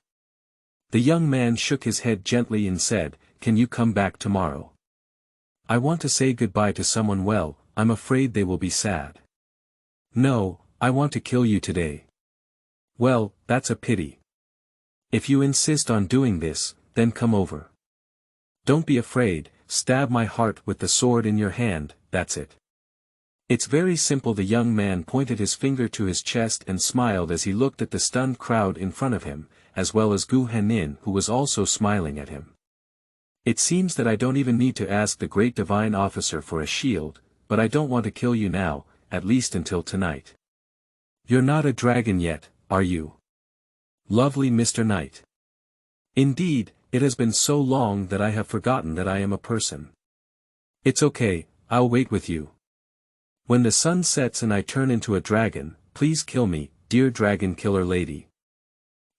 The young man shook his head gently and said, can you come back tomorrow? I want to say goodbye to someone well, I'm afraid they will be sad. No, I want to kill you today. Well, that's a pity. If you insist on doing this, then come over. Don't be afraid, stab my heart with the sword in your hand, that's it. It's very simple. The young man pointed his finger to his chest and smiled as he looked at the stunned crowd in front of him, as well as Gu Hanhan who was also smiling at him. It seems that I don't even need to ask the great divine officer for a shield, but I don't want to kill you now, at least until tonight. You're not a dragon yet, are you? Lovely Mr. Knight. Indeed, it has been so long that I have forgotten that I am a person. It's okay, I'll wait with you. When the sun sets and I turn into a dragon, please kill me, dear dragon killer lady.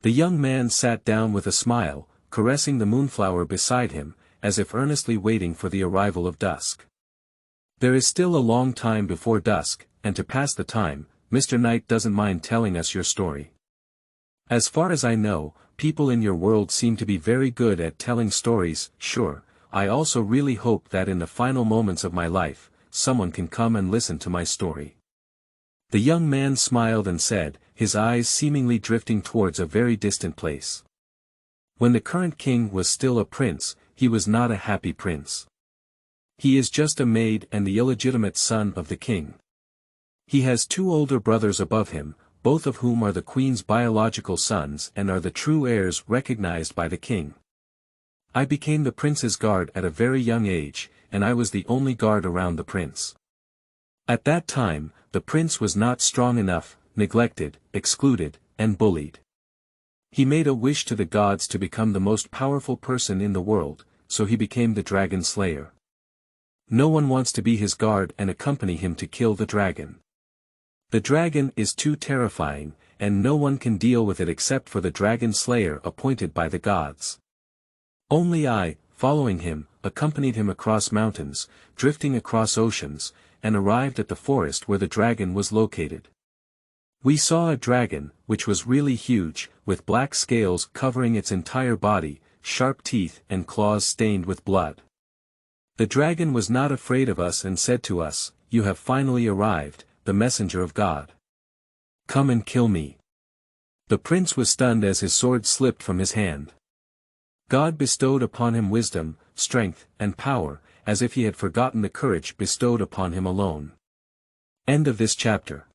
The young man sat down with a smile, caressing the moonflower beside him, as if earnestly waiting for the arrival of dusk. There is still a long time before dusk, and to pass the time, Mr. Knight doesn't mind telling us your story. As far as I know, people in your world seem to be very good at telling stories. Sure, I also really hope that in the final moments of my life, someone can come and listen to my story. The young man smiled and said, his eyes seemingly drifting towards a very distant place. When the current king was still a prince, he was not a happy prince. He is just a maid and the illegitimate son of the king. He has two older brothers above him, both of whom are the queen's biological sons and are the true heirs recognized by the king. I became the prince's guard at a very young age, and I was the only guard around the prince. At that time, the prince was not strong enough, neglected, excluded, and bullied. He made a wish to the gods to become the most powerful person in the world, so he became the dragon slayer. No one wants to be his guard and accompany him to kill the dragon. The dragon is too terrifying, and no one can deal with it except for the dragon slayer appointed by the gods. Only I, following him, accompanied him across mountains, drifting across oceans, and arrived at the forest where the dragon was located. We saw a dragon, which was really huge, with black scales covering its entire body, sharp teeth and claws stained with blood. The dragon was not afraid of us and said to us, "You have finally arrived, the messenger of God. Come and kill me." The prince was stunned as his sword slipped from his hand. God bestowed upon him wisdom, strength, and power, as if he had forgotten the courage bestowed upon him alone. End of this chapter.